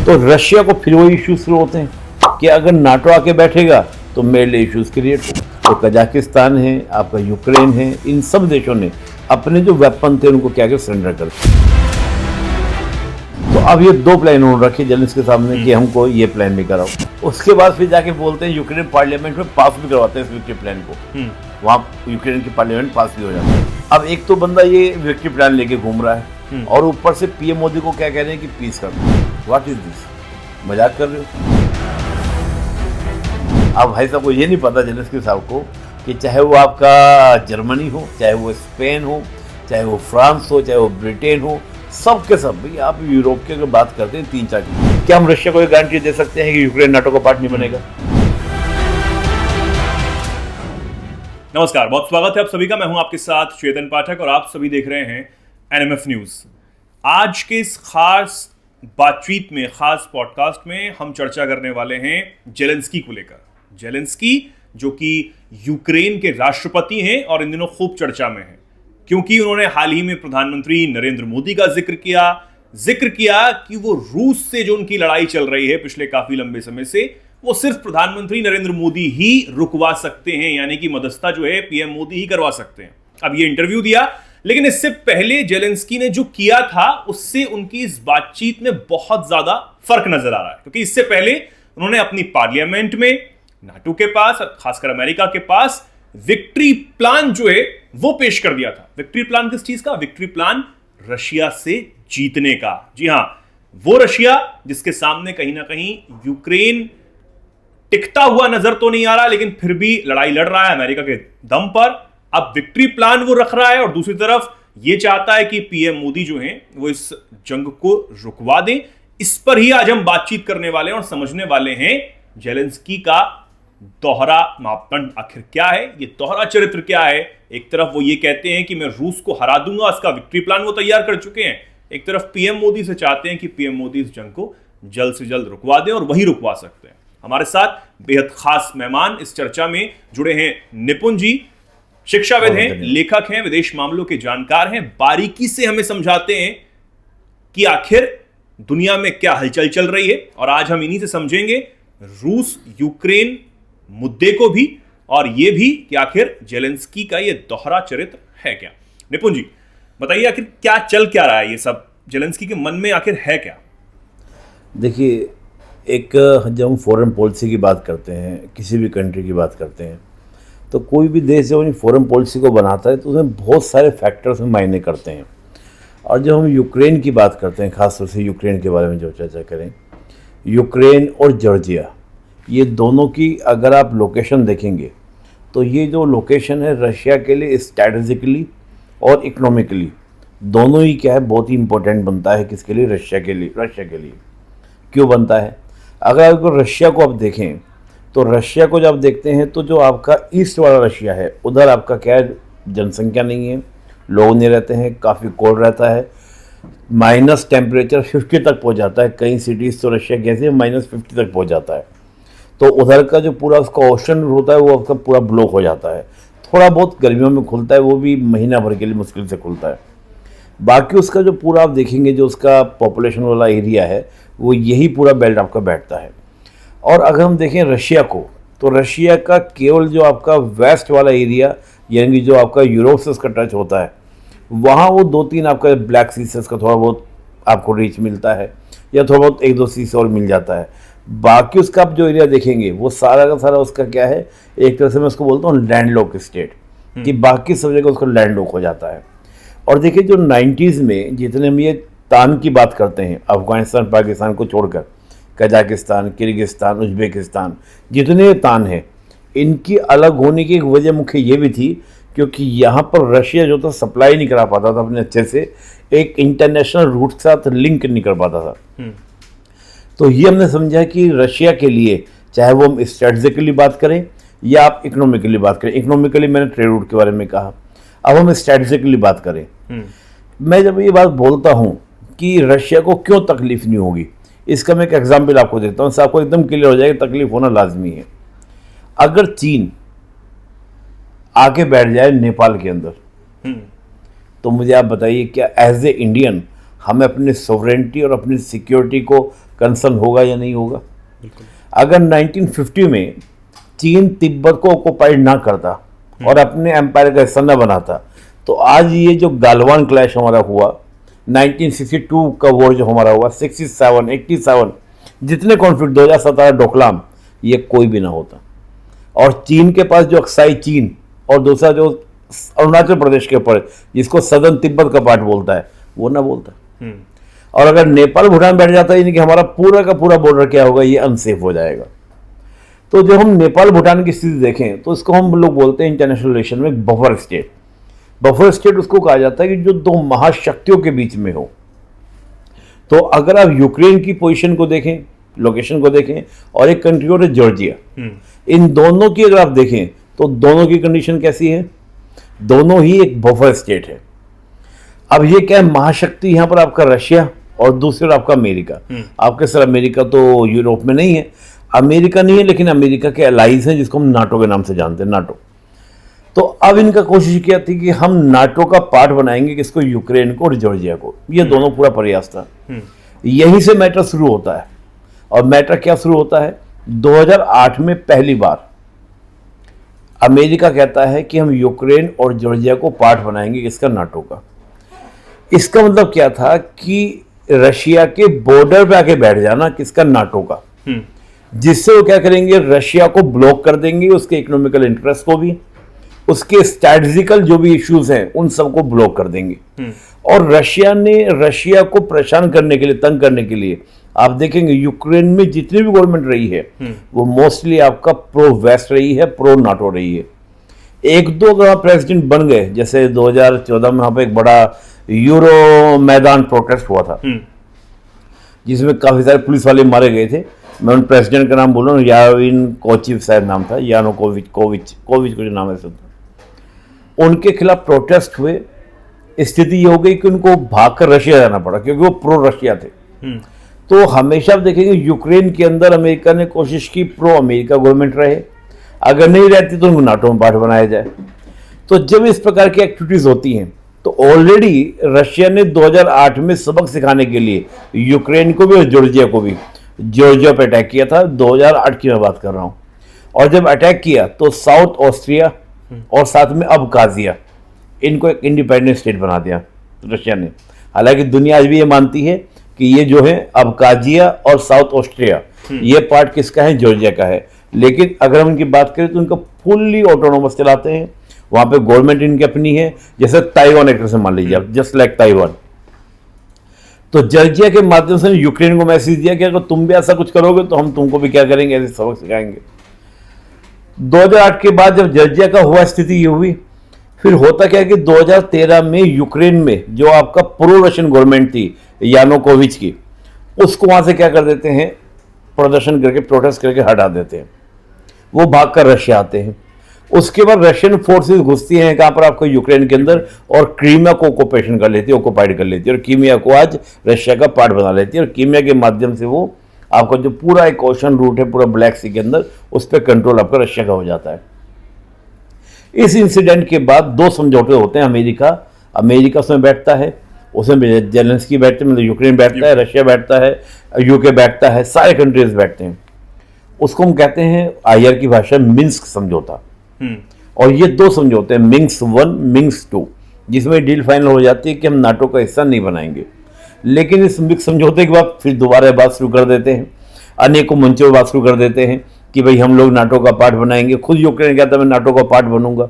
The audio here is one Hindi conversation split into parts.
तो रशिया को फिर वही इश्यूज शुरू होते हैं कि अगर नाटो आके बैठेगा तो मेरे लिए इश्यूज क्रिएट हो। तो कजाकिस्तान है, आपका यूक्रेन है, इन सब देशों ने अपने जो वेपन थे उनको क्या सरेंडर कर दिया। तो अब ये दो प्लान उन्होंने रखे जेलेंस्की के सामने कि हमको ये प्लान भी कराओ। उसके बाद फिर जाके बोलते हैं यूक्रेन पार्लियामेंट में पास भी करवाते हैं इस विक्ट्री प्लान को, वहाँ यूक्रेन की पार्लियामेंट पास भी हो जाता है। अब एक तो बंदा ये विक्ट्री प्लान लेके घूम रहा है और ऊपर से पीएम मोदी को क्या कह रहे हैं कि पीस कर दो। What is this? मजाक कर रहे हो? अब भाई साहब को ये नहीं पता जेलेंस्की साहब को कि चाहे वो आपका जर्मनी हो, चाहे वो स्पेन हो, चाहे वो फ्रांस हो, चाहे वो ब्रिटेन हो, सब के सब भाई आप यूरोप की अगर बात करते हैं 3-4 क्या हम रशिया को ये गारंटी दे सकते हैं कि यूक्रेन नाटो का पार्ट नहीं बनेगा? नमस्कार, बहुत स्वागत है आप सभी का। मैं हूं आपके साथ चेतन पाठक और आप सभी देख रहे हैं एनएमएफ न्यूज। आज के इस खास बातचीत में, खास पॉडकास्ट में हम चर्चा करने वाले हैं जेलेंस्की को लेकर। जेलेंस्की जो कि यूक्रेन के राष्ट्रपति हैं और इन दिनों खूब चर्चा में हैं क्योंकि उन्होंने हाल ही में प्रधानमंत्री नरेंद्र मोदी का जिक्र किया कि वो रूस से जो उनकी लड़ाई चल रही है पिछले काफी लंबे समय से, वो सिर्फ प्रधानमंत्री नरेंद्र मोदी ही रुकवा सकते हैं, यानी कि मध्यस्थता जो है पीएम मोदी ही करवा सकते हैं। अब ये इंटरव्यू दिया, लेकिन इससे पहले जेलेंस्की ने जो किया था उससे उनकी इस बातचीत में बहुत ज्यादा फर्क नजर आ रहा है, क्योंकि इससे पहले उन्होंने अपनी पार्लियामेंट में नाटो के पास, खासकर अमेरिका के पास, विक्ट्री प्लान जो है वो पेश कर दिया था। विक्ट्री प्लान किस चीज का? विक्ट्री प्लान रशिया से जीतने का। जी हां, वो रशिया जिसके सामने कहीं ना कहीं यूक्रेन टिकता हुआ नजर तो नहीं आ रहा, लेकिन फिर भी लड़ाई लड़ रहा है अमेरिका के दम पर। अब विक्ट्री प्लान वो रख रहा है और दूसरी तरफ ये चाहता है कि पीएम मोदी जो हैं वो इस जंग को रुकवा दें। इस पर ही आज हम बातचीत करने वाले हैं और समझने वाले हैं जेलेंस्की का दोहरा मापदंड आखिर क्या है, ये दोहरा चरित्र क्या है। एक तरफ वो ये कहते हैं कि मैं रूस को हरा दूंगा, उसका विक्ट्री प्लान वो तैयार कर चुके हैं। एक तरफ पीएम मोदी से चाहते हैं कि पीएम मोदी इस जंग को जल्द से जल्द रुकवा दें और वही रुकवा सकते हैं। हमारे साथ बेहद खास मेहमान इस चर्चा में जुड़े हैं। निपुण जी शिक्षाविद हैं, लेखक हैं, विदेश मामलों के जानकार हैं, बारीकी से हमें समझाते हैं कि आखिर दुनिया में क्या हलचल चल रही है। और आज हम इन्हीं से समझेंगे रूस यूक्रेन मुद्दे को भी और ये भी कि आखिर जेलेंस्की का ये दोहरा चरित्र है क्या। निपुण जी बताइए, आखिर क्या चल क्या रहा है, ये सब जेलेंस्की के मन में आखिर है क्या? देखिए, एक जब हम फॉरेन पॉलिसी की बात करते हैं, किसी भी कंट्री की बात करते हैं, तो कोई भी देश जब अपनी फॉरेन पॉलिसी को बनाता है तो उसमें बहुत सारे फैक्टर्स में मायने करते हैं। और जब हम यूक्रेन की बात करते हैं, खासतौर से यूक्रेन के बारे में जो चर्चा करें, यूक्रेन और जॉर्जिया, ये दोनों की अगर आप लोकेशन देखेंगे तो ये जो लोकेशन है रशिया के लिए स्ट्रैटेजिकली और इकोनॉमिकली दोनों ही क्या है बहुत ही इंपॉर्टेंट बनता है। किसके लिए? रशिया के लिए। क्यों बनता है? अगर आपको रशिया को आप देखें तो रशिया को जब आप देखते हैं तो जो आपका ईस्ट वाला रशिया है उधर आपका क्या है, जनसंख्या नहीं है, लोग नहीं रहते हैं, काफ़ी कोल्ड रहता है, माइनस टेम्परेचर 50 तक पहुंच जाता है। कई सिटीज़ तो रशिया कैसे -50 तक पहुंच जाता है। तो उधर का जो पूरा उसका ओशन होता है वो आपका पूरा ब्लॉक हो जाता है। थोड़ा बहुत गर्मियों में खुलता है, वो भी महीना भर के लिए मुश्किल से खुलता है। बाकी उसका जो पूरा आप देखेंगे जो उसका पॉपुलेशन वाला एरिया है वो यही पूरा बेल्ट आपका बैठता है। और अगर हम देखें रशिया को, तो रशिया का केवल जो आपका वेस्ट वाला एरिया, यानी जो आपका यूरोप से उसका टच होता है, वहाँ वो 2-3 आपका ब्लैक सी से उसका थोड़ा बहुत आपको रीच मिलता है, या थोड़ा बहुत 1-2 सी से और मिल जाता है। बाकी उसका आप जो एरिया देखेंगे वो सारा का सारा उसका क्या है, एक तरह से मैं उसको बोलता हूँ लैंडलॉक स्टेट, कि बाकी सब जगह उसका लैंडलॉक हो जाता है। और देखिए जो 90s में जितने हम ये तान की बात करते हैं, अफगानिस्तान पाकिस्तान को छोड़कर कजाकिस्तान, किर्गिस्तान, उज्बेकिस्तान, जितने तान हैं, इनकी अलग होने की एक वजह मुख्य ये भी थी क्योंकि यहाँ पर रशिया जो था सप्लाई नहीं करा पाता था अपने अच्छे से, एक इंटरनेशनल रूट के साथ लिंक नहीं कर पाता था। तो ये हमने समझा कि रशिया के लिए, चाहे वो हम स्ट्रेटजिकली बात करें या आप इकोनॉमिकली बात करें, इकोनॉमिकली मैंने ट्रेड रूट के बारे में कहा, अब हम स्ट्रेटजिकली बात करें। मैं जब ये बात बोलता हूँ कि रशिया को क्यों तकलीफ नहीं होगी, इसका मैं एक एग्जाम्पल आपको देता हूँ, इससे आपको एकदम क्लियर हो जाएगा तकलीफ होना लाजमी है। अगर चीन आके बैठ जाए नेपाल के अंदर, तो मुझे आप बताइए क्या एज ए इंडियन हमें अपनी सॉवरेंटी और अपनी सिक्योरिटी को कंसर्न होगा या नहीं होगा? बिल्कुल। अगर 1950 में चीन तिब्बत को ऑक्युपाइड ना करता और अपने एम्पायर का हिस्सा न बनाता, तो आज ये जो गालवान क्लैश हमारा हुआ, 1962 का वॉर जो हमारा हुआ, 67, 87, जितने कॉन्फ्लिक्ट, 2017 डोकलाम, ये कोई भी ना होता। और चीन के पास जो अक्साई चीन और दूसरा जो अरुणाचल प्रदेश के ऊपर, जिसको सदर्न तिब्बत का पार्ट बोलता है, वो ना बोलता। और अगर नेपाल भूटान बैठ जाता है, यानी कि हमारा पूरा का पूरा बॉर्डर क्या होगा, ये अनसेफ हो जाएगा। तो जब हम नेपाल भूटान की स्थिति देखें तो इसको हम लोग बोलते हैं इंटरनेशनल रिलेशन में बफर स्टेट। बफर स्टेट उसको कहा जाता है कि जो दो महाशक्तियों के बीच में हो। तो अगर आप यूक्रेन की पोजीशन को देखें, लोकेशन को देखें, और एक कंट्री और जॉर्जिया, इन दोनों की अगर आप देखें तो दोनों की कंडीशन कैसी है? दोनों ही एक बफर स्टेट है। अब ये क्या है, महाशक्ति यहां पर आपका रशिया और दूसरा आपका अमेरिका। आपके सर अमेरिका तो यूरोप में नहीं है, अमेरिका नहीं है, लेकिन अमेरिका के अलाइज हैं जिसको हम नाटो के नाम से जानते हैं, नाटो। तो अब इनका कोशिश किया थी कि हम नाटो का पार्ट बनाएंगे किसको, यूक्रेन को और जॉर्जिया को। ये दोनों पूरा प्रयास था। यहीं से मैटर शुरू होता है। और मैटर क्या शुरू होता है, 2008 में पहली बार अमेरिका कहता है कि हम यूक्रेन और जॉर्जिया को पार्ट बनाएंगे किसका, नाटो का। इसका मतलब क्या था कि रशिया के बॉर्डर पे आके बैठ जाना किसका, नाटो का, जिससे वो क्या करेंगे, रशिया को ब्लॉक कर देंगे, उसके इकोनॉमिकल इंटरेस्ट को भी, उसके स्ट्रैटेजिकल जो भी इश्यूज हैं उन सबको ब्लॉक कर देंगे। और रशिया को परेशान करने के लिए, तंग करने के लिए, आप देखेंगे यूक्रेन में जितनी भी गवर्नमेंट रही है वो मोस्टली आपका प्रो वेस्ट रही है, प्रो नाटो रही है। एक दो अगर प्रेसिडेंट बन गए, जैसे 2014 में वहां पर एक बड़ा यूरो मैदान प्रोटेस्ट हुआ था जिसमें काफी सारे पुलिस वाले मारे गए थे। मैं उन प्रेसिडेंट का नाम बोल रहा हूँ, याविन कोचिव शायद नाम था, यानुकोविच कोविच को जो नाम है, उनके खिलाफ प्रोटेस्ट हुए। स्थिति ये हो गई कि उनको भागकर रशिया जाना पड़ा क्योंकि वो प्रो रशिया थे। तो हमेशा आप देखेंगे यूक्रेन के अंदर अमेरिका ने कोशिश की प्रो अमेरिका गवर्नमेंट रहे, अगर नहीं रहती तो उनको नाटो में पार्ट बनाया जाए। तो जब इस प्रकार की एक्टिविटीज होती हैं तो ऑलरेडी रशिया ने 2008 में सबक सिखाने के लिए यूक्रेन को भी और जॉर्जिया को भी, जॉर्जिया पे अटैक किया था, 2008 की मैं बात कर रहा हूँ। और जब अटैक किया तो साउथ ऑस्ट्रिया और साथ में अबकाजिया, इनको एक इंडिपेंडेंट स्टेट बना दिया रशिया ने। हालांकि दुनिया आज भी ये मानती है कि ये जो है अबकाजिया और साउथ ऑस्ट्रिया, ये पार्ट किसका है, जॉर्जिया का है। लेकिन अगर हम इनकी बात करें तो इनको फुल्ली ऑटोनोमस चलाते हैं, वहां पे गवर्नमेंट इनकी अपनी है, जैसे ताइवान एक तरह से मान लीजिए आप, जस्ट लाइक ताइवान। तो जॉर्जिया के माध्यम से यूक्रेन को मैसेज दिया कि अगर तुम भी ऐसा कुछ करोगे तो हम तुमको भी क्या करेंगे, ऐसे सबक सिखाएंगे। 2008 के बाद जब जॉर्जिया का हुआ स्थिति ये हुई, फिर होता क्या कि 2013 में यूक्रेन में जो आपका प्रो रशियन गवर्नमेंट थी यानुकोविच की, उसको वहां से क्या कर देते हैं, प्रदर्शन करके, प्रोटेस्ट करके हटा देते हैं। वो भागकर रशिया आते हैं। उसके बाद रशियन फोर्सेस घुसती हैं कहां पर, आपको यूक्रेन के अंदर, और क्रीमिया को ऑक्युपेशन कर लेती है, ऑक्युपाइड कर लेती है, और कीमिया को आज रशिया का पार्ट बना लेती है। और कीमिया के माध्यम से वो आपका जो पूरा एक ओशन रूट है पूरा ब्लैक सी के अंदर, उस पर कंट्रोल आपका रशिया का हो जाता है। इस इंसिडेंट के बाद दो समझौते होते हैं। अमेरिका उसमें बैठता है, उसमें जेलेंस्की बैठते हैं, मतलब यूक्रेन बैठता है, रशिया बैठता है, यूके बैठता है, सारे कंट्रीज बैठते हैं। उसको हम कहते हैं आईआर की भाषा में मिन्स्क समझौता। और ये दो समझौते हैं, मिन्स्क 1, मिन्स्क 2, जिसमें डील फाइनल हो जाती है कि हम नाटो का हिस्सा नहीं बनाएंगे। लेकिन इस मिन्स्क समझौते के बाद फिर दोबारा बात शुरू कर देते हैं, अनेकों मंचों पर बात शुरू कर देते हैं कि भाई हम लोग नाटो का पार्ट बनाएंगे। खुद यूक्रेन कहता है मैं नाटो का पार्ट बनूंगा।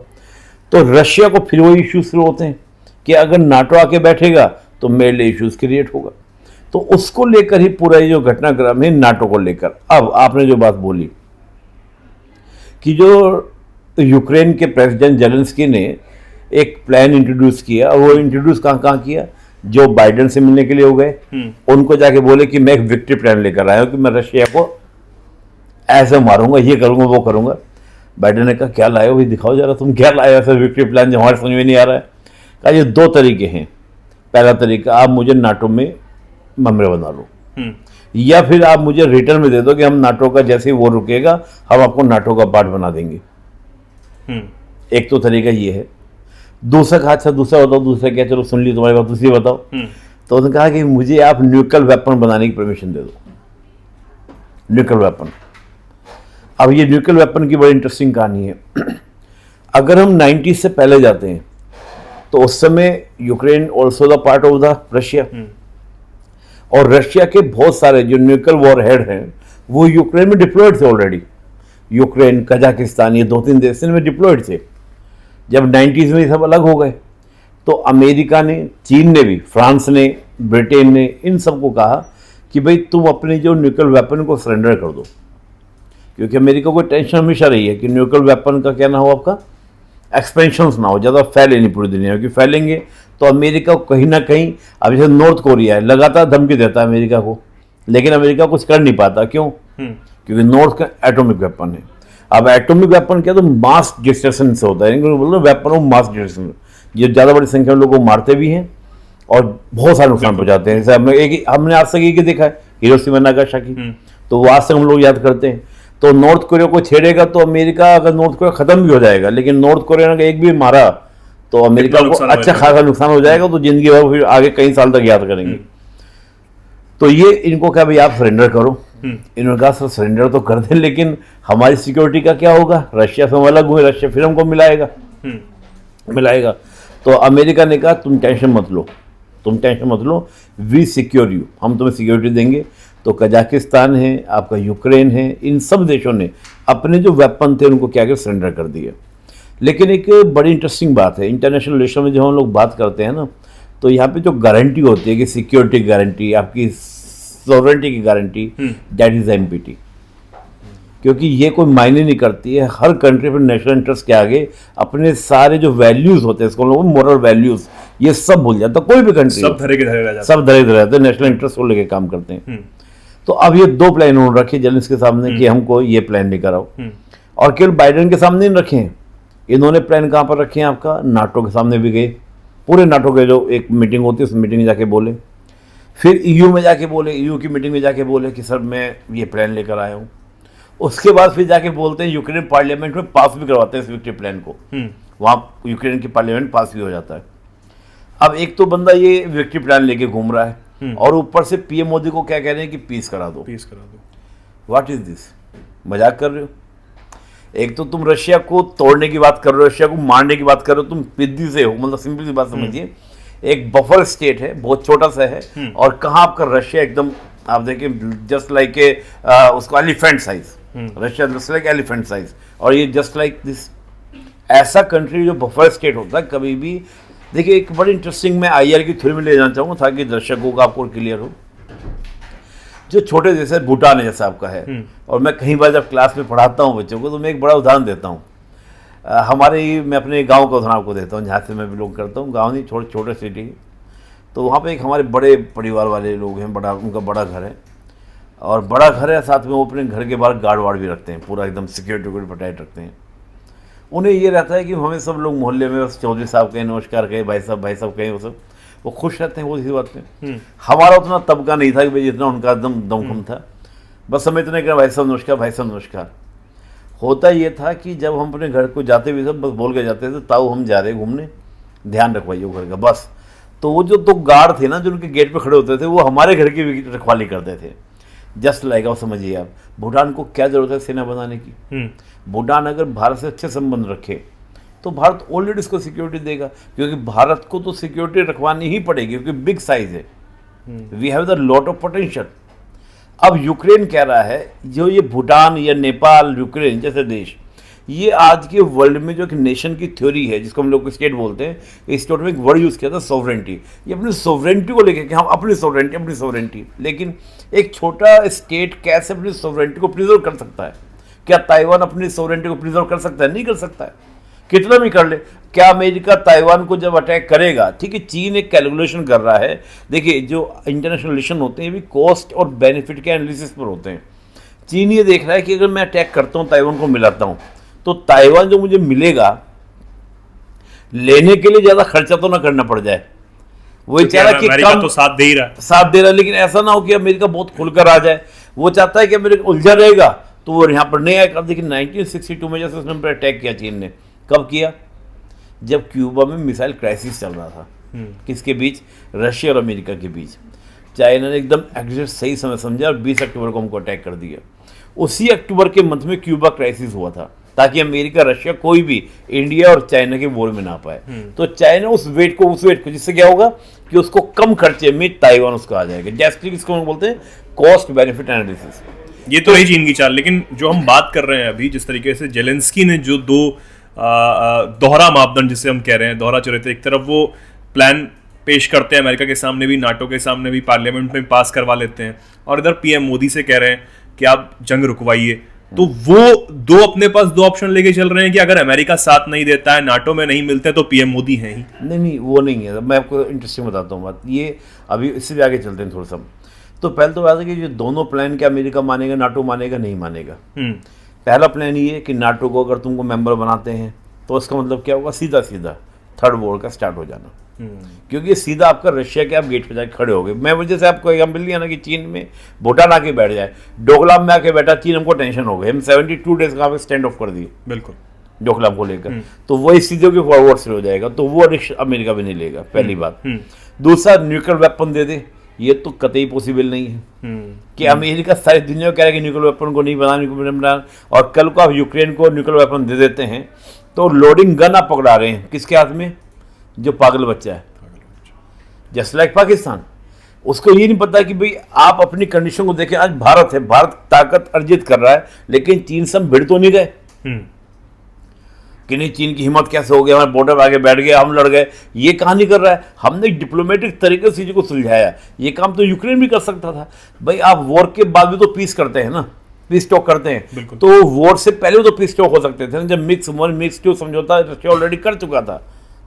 तो रशिया को फिर वही इश्यूज शुरू होते हैं कि अगर नाटो आके बैठेगा तो मेरे लिए इश्यूज क्रिएट होगा। तो उसको लेकर ही पूरा ये जो घटनाक्रम है नाटो को लेकर। अब आपने जो बात बोली कि जो यूक्रेन के प्रेसिडेंट जेलेंस्की ने एक प्लान इंट्रोड्यूस किया, और वो इंट्रोड्यूस कहाँ किया, जो बाइडेन से मिलने के लिए हो गए, उनको जाके बोले कि मैं एक विक्ट्री प्लान लेकर आया हूं कि मैं रशिया को ऐसे मारूंगा, ये करूंगा, वो करूंगा। बाइडेन ने कहा क्या लाए हो भाई, दिखाओ जरा तुम क्या लाए हो ऐसा विक्ट्री प्लान जो हमारे समझ में नहीं आ रहा है। कहा ये दो तरीके हैं, पहला तरीका आप मुझे नाटो में मेंबर बना लो, या फिर आप मुझे रिटर्न में दे दो कि हम नाटो का जैसे ही वो रुकेगा हम आपको नाटो का पार्ट बना देंगे। एक तो तरीका ये है। दूसरा कहा अच्छा दूसरा बताओ, दूसरा क्या, चलो सुन ली तुम्हारी बात, दूसरी बताओ। तो उन्होंने कहा कि मुझे आप न्यूक्लियर वेपन बनाने की परमिशन दे दो। Nuclear weapon. अब ये न्यूक्लियर वेपन की बड़ी इंटरेस्टिंग कहानी है। अगर हम 90 से पहले जाते हैं तो उस समय Ukraine also the part of the Russia, और रशिया के बहुत सारे जो न्यूक्लियर वॉर हेड हैं वो यूक्रेन में डिप्लॉयड थे ऑलरेडी। यूक्रेन, कजाकिस्तान, ये 2-3 देश में डिप्लॉयड थे। जब 90s में ये सब अलग हो गए तो अमेरिका ने, चीन ने भी, फ्रांस ने, ब्रिटेन ने, इन सबको कहा कि भाई तुम अपने जो न्यूक्लियर वेपन को सरेंडर कर दो, क्योंकि अमेरिका को टेंशन हमेशा रही है कि न्यूक्लियर वेपन का क्या ना हो, आपका एक्सपेंशंस ना हो, ज़्यादा फैले नहीं पूरी दुनिया में, क्योंकि फैलेंगे तो अमेरिका को कहीं ना कहीं, अब जैसे नॉर्थ कोरिया है लगातार धमकी देता है अमेरिका को, लेकिन अमेरिका कुछ कर नहीं पाता। क्यों? क्योंकि नॉर्थ का एटॉमिक वेपन है। अब एटॉमिक वेपन क्या, तो मास डिस्ट्रक्शन से होता है, बोल वेपन ऑफ मास डिस्ट्रक्शन, ये ज़्यादा बड़ी संख्या में लोगों को मारते भी हैं और बहुत सारे नुकसान पहुंचाते हैं। जैसे हमने आज तक ये देखा है हिरोशिमा नागासाकी, तो वो आज तक हम लोग याद करते हैं। तो नॉर्थ कोरिया को छेड़ेगा तो अमेरिका, अगर नॉर्थ कोरिया खत्म भी हो जाएगा, लेकिन नॉर्थ कोरिया ने एक भी मारा तो अमेरिका को अच्छा खासा नुकसान हो जाएगा, तो जिंदगी भर फिर आगे कई साल तक याद करेंगे। तो ये इनको क्या भाई आप सरेंडर करो, इन्होंने कहा सर सरेंडर तो कर दें, लेकिन हमारी सिक्योरिटी का क्या होगा, रशिया से हम अलग हुए, रशिया फिर हमको मिलाएगा। तो अमेरिका ने कहा तुम टेंशन मत लो, वी सिक्योर यू, हम तुम्हें सिक्योरिटी देंगे। तो कजाकिस्तान है, आपका यूक्रेन है, इन सब देशों ने अपने जो वेपन थे उनको क्या सरेंडर कर दिए। लेकिन एक बड़ी इंटरेस्टिंग बात है, इंटरनेशनल रिलेशन में जब हम लोग बात करते हैं ना, तो यहाँ पे जो गारंटी होती है कि सिक्योरिटी की गारंटी, आपकी सॉवरेनिटी की गारंटी, दैट इज NPT। क्योंकि ये कोई मायने नहीं करती है, हर कंट्री पर नेशनल इंटरेस्ट के आगे अपने सारे जो वैल्यूज होते हैं, इसको लोग मोरल वैल्यूज, ये सब भूल जाता। कोई भी कंट्री सब धरे के धरे रह जाते, सब धरे रहते हैं, नेशनल इंटरेस्ट को लेकर काम करते हैं। तो अब ये 2 प्लान उन्होंने रखे जेलेंस्की के सामने कि हमको ये प्लान लेकर आओ, और केवल बाइडेन के सामने नहीं रखे हैं, इन्होंने प्लान कहाँ पर रखे हैं, आपका नाटो के सामने भी गए, पूरे नाटो के जो एक मीटिंग होती है उस मीटिंग में जाके बोले, फिर EU में जाके बोले, EU की मीटिंग में जाके बोले कि सर मैं ये प्लान लेकर आया हूँ। उसके बाद फिर जाके बोलते हैं यूक्रेन पार्लियामेंट में पास भी करवाते हैं इस विक्ट्री प्लान को, वहाँ यूक्रेन की पार्लियामेंट पास भी हो जाता है। अब एक तो बंदा ये विक्ट्री प्लान लेके घूम रहा है और ऊपर से PM मोदी को क्या कह रहे हैं कि पीस करा दो। व्हाट इज दिस, मजाक कर रहे हो? एक तो तुम रशिया को तोड़ने की बात कर रहे हो, रशिया को मारने की बात कर रहे हो, तुम पिद्दी से हो, मतलब सिंपल सी बात समझिए, एक बफर स्टेट है, बहुत छोटा सा है, और कहाँ आपका रशिया एकदम, आप देखिए जस्ट लाइक ए उसको elephant size, Russia just like elephant size, और ये जस्ट लाइक दिस। ऐसा कंट्री जो बफर स्टेट होता है कभी भी, देखिए एक बड़ी इंटरेस्टिंग मैं IR की थ्योरी में ले जाना चाहूँगा ताकि दर्शकों का आपको क्लियर हो। जो छोटे जैसे भूटान है जैसा आपका है, और मैं कई बार जब क्लास में पढ़ाता हूँ बच्चों को तो मैं एक बड़ा उदाहरण देता हूँ। मैं अपने गांव का उदाहरण आपको देता हूँ जहाँ से मैं बिलोंग करता हूँ, गांव नहीं, छोटे सिटी। तो वहाँ पे एक हमारे बड़े परिवार वाले लोग हैं, उनका बड़ा घर है, और बड़ा घर है, साथ में वो अपने घर के बाहर गार्ड वार्ड भी रखते हैं, पूरा एकदम सिक्योरिटी प्रोटेक्ट रखते हैं। उन्हें ये रहता है कि हमें सब लोग मोहल्ले में बस चौधरी साहब कहें, नमस्कार कहें, भाई साहब कहें, वो सब वो खुश रहते हैं, वो इसी बात में। हमारा उतना तबका नहीं था कि भाई जितना उनका एकदम दमखम था, बस हमें इतने कहा भाई साहब नमस्कार। होता ये था कि जब हम अपने घर को जाते भी सब बस बोल के जाते थे, ताऊ हम जा रहे घूमने, ध्यान रखवाइए घर का, बस। तो वो जो 2 गार्ड थे ना जो उनके गेट पे खड़े होते थे, वो हमारे घर की रखवाली करते थे, जस्ट लाइक। आप समझिए आप, भूटान को क्या जरूरत है सेना बनाने की? भूटान अगर भारत से अच्छे संबंध रखे तो भारत ऑलरेडी इसको सिक्योरिटी देगा, क्योंकि भारत को तो सिक्योरिटी रखवानी ही पड़ेगी, क्योंकि बिग साइज है, we have the lot of potential. अब यूक्रेन कह रहा है, जो ये भूटान या नेपाल, यूक्रेन जैसे देश, ये आज के वर्ल्ड में जो एक नेशन की थ्योरी है जिसको हम लोग स्टेट बोलते हैं, इस स्टेट में एक वर्ड यूज़ किया था सोवरेंटी। ये अपनी सोवरेंटी को लेकर कि हम अपनी सोवरेंटी, लेकिन एक छोटा स्टेट कैसे अपनी सोवरेंटी को प्रिजर्व कर सकता है? क्या ताइवान अपनी सोवरेंटी को प्रिजर्व कर सकता है? नहीं कर सकता है, कितना भी कर ले। क्या अमेरिका ताइवान को जब अटैक करेगा, ठीक है, चीन एक कैलकुलेशन कर रहा है। देखिए जो इंटरनेशनल रिलेशन होते हैं भी कॉस्ट और बेनिफिट के एनालिसिस पर होते हैं। चीन ये देख रहा है कि अगर मैं अटैक करता हूँ, ताइवान को मिलाता हूँ, तो ताइवान जो मुझे मिलेगा लेने के लिए ज़्यादा खर्चा तो ना करना पड़ जाए। वो चाह रहा कि कम तो साथ दे रहा, लेकिन ऐसा ना हो कि अमेरिका बहुत खुलकर आ जाए। वो चाहता है कि अमेरिका उलझा रहेगा तो वो यहाँ पर नहीं आएगा। देखिए 1962 में जैसे उसने अटैक किया चीन ने, कब किया? जब क्यूबा में मिसाइल क्राइसिस चल रहा था, किसके बीच? रशिया और अमेरिका के बीच। चाइना ने एकदम एग्जैक्ट सही समय समझा और 20 अक्टूबर को हमको अटैक कर दिया। उसी अक्टूबर के मंथ में क्यूबा क्राइसिस हुआ था, ताकि अमेरिका रशिया कोई भी इंडिया और चाइना के वॉर में ना पाए। तो चाइना उस वेट को जिससे क्या होगा कि उसको कम खर्चे में ताइवान उसको आ जाएगा। जैसे इसको हम बोलते हैं कॉस्ट बेनिफिट एनालिसिस। ये तो रही चीन की चाल, लेकिन जो हम बात कर रहे हैं अभी, जिस तरीके से जेलेंस्की ने जो दो दोहरा मापदंड जिसे हम कह रहे हैं, दोहरा चरित्र, एक तरफ वो प्लान पेश करते हैं अमेरिका के सामने भी, नाटो के सामने भी, पार्लियामेंट में पास करवा लेते हैं, और इधर पीएम मोदी से कह रहे हैं कि आप जंग रुकवाइए। तो वो दो अपने पास दो ऑप्शन लेके चल रहे हैं कि अगर अमेरिका साथ नहीं देता है, नाटो में नहीं मिलते, तो पीएम मोदी हैं ही। नहीं, वो नहीं है। मैं आपको इंटरेस्टिंग बताता हूँ बात। ये अभी इससे भी आगे चलते हैं थोड़ा सा। तो पहले तो बात है कि जो दोनों प्लान क्या अमेरिका मानेगा, नाटो मानेगा, नहीं मानेगा। पहला प्लान ये है कि नाटो को अगर तुमको मेंबर बनाते हैं तो उसका मतलब क्या होगा, सीधा सीधा थर्ड वॉर का स्टार्ट हो जाना। क्योंकि सीधा आपका रशिया के आप गेट पे जाके खड़े हो गए। मैं वजह से आपको एग्जाम्पल दिया ना कि चीन में भूटान आके बैठ जाए, डोकलाम में आके बैठा, चीन हमको टेंशन हो गई, हम 72 डेज का स्टैंड ऑफ कर दिए बिल्कुल डोकलाम को लेकर। तो वही सीधे के फॉरवर्ड से हो जाएगा, तो वो रिस्क अमेरिका भी नहीं लेगा, पहली बात। दूसरा, न्यूक्लियर वेपन दे दे, ये तो कतई पॉसिबल नहीं है कि अमेरिका सारी दुनिया को कह रहा है कि न्यूक्लियर वेपन को नहीं बनाना, और कल को आप यूक्रेन को न्यूक्लियर वेपन दे देते हैं तो लोडिंग गन आप पकड़ा रहे हैं किसके हाथ में, जो पागल बच्चा है, जस्ट लाइक पाकिस्तान। उसको ये नहीं पता कि भाई आप अपनी कंडीशन को देखें। आज भारत है, भारत ताकत अर्जित कर रहा है, लेकिन चीन से हम भिड़ तो नहीं गए कि नहीं चीन की हिम्मत कैसे हो गई, हमारे बॉर्डर पर आगे बैठ गए, हम लड़ गए। ये कहानी कर रहा है। हमने डिप्लोमेटिक तरीके से चीज़ों को सुलझाया। ये काम तो यूक्रेन भी कर सकता था। भाई आप वॉर के बाद भी तो पीस करते हैं ना, पीस टॉक करते हैं, तो वॉर से पहले तो पीस टॉक हो सकते थे ना। जब मिक्स 1 मिक्स 2 समझौता रशिया ऑलरेडी कर चुका था,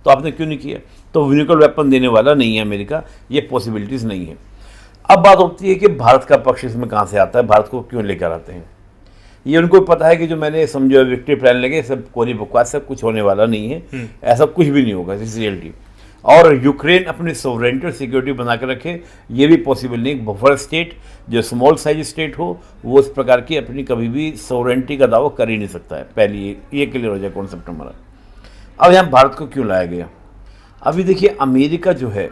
तो आपने क्यों नहीं किया? तो न्यूक्लियर वेपन देने वाला नहीं है अमेरिका, ये पॉसिबिलिटीज़ नहीं है। अब बात होती है कि भारत का पक्ष इसमें कहाँ से आता है, भारत को क्यों लेकर आते हैं। ये उनको पता है कि जो मैंने समझो विक्ट्री प्लान लगे, सब कोरी बकवास, सब कुछ होने वाला नहीं है, ऐसा कुछ भी नहीं होगा, दिस रियलिटी। और यूक्रेन अपनी सोवरेनिटी और सिक्योरिटी बना कर रखे, ये भी पॉसिबल नहीं। बफर स्टेट जो स्मॉल साइज स्टेट हो, वो इस प्रकार की अपनी कभी भी सोवरेनिटी का दावा कर ही नहीं सकता है। पहली ये क्लियर हो जाए कॉन्सेप्ट हमारा। अब यहाँ भारत को क्यों लाया गया? अभी देखिए अमेरिका जो है,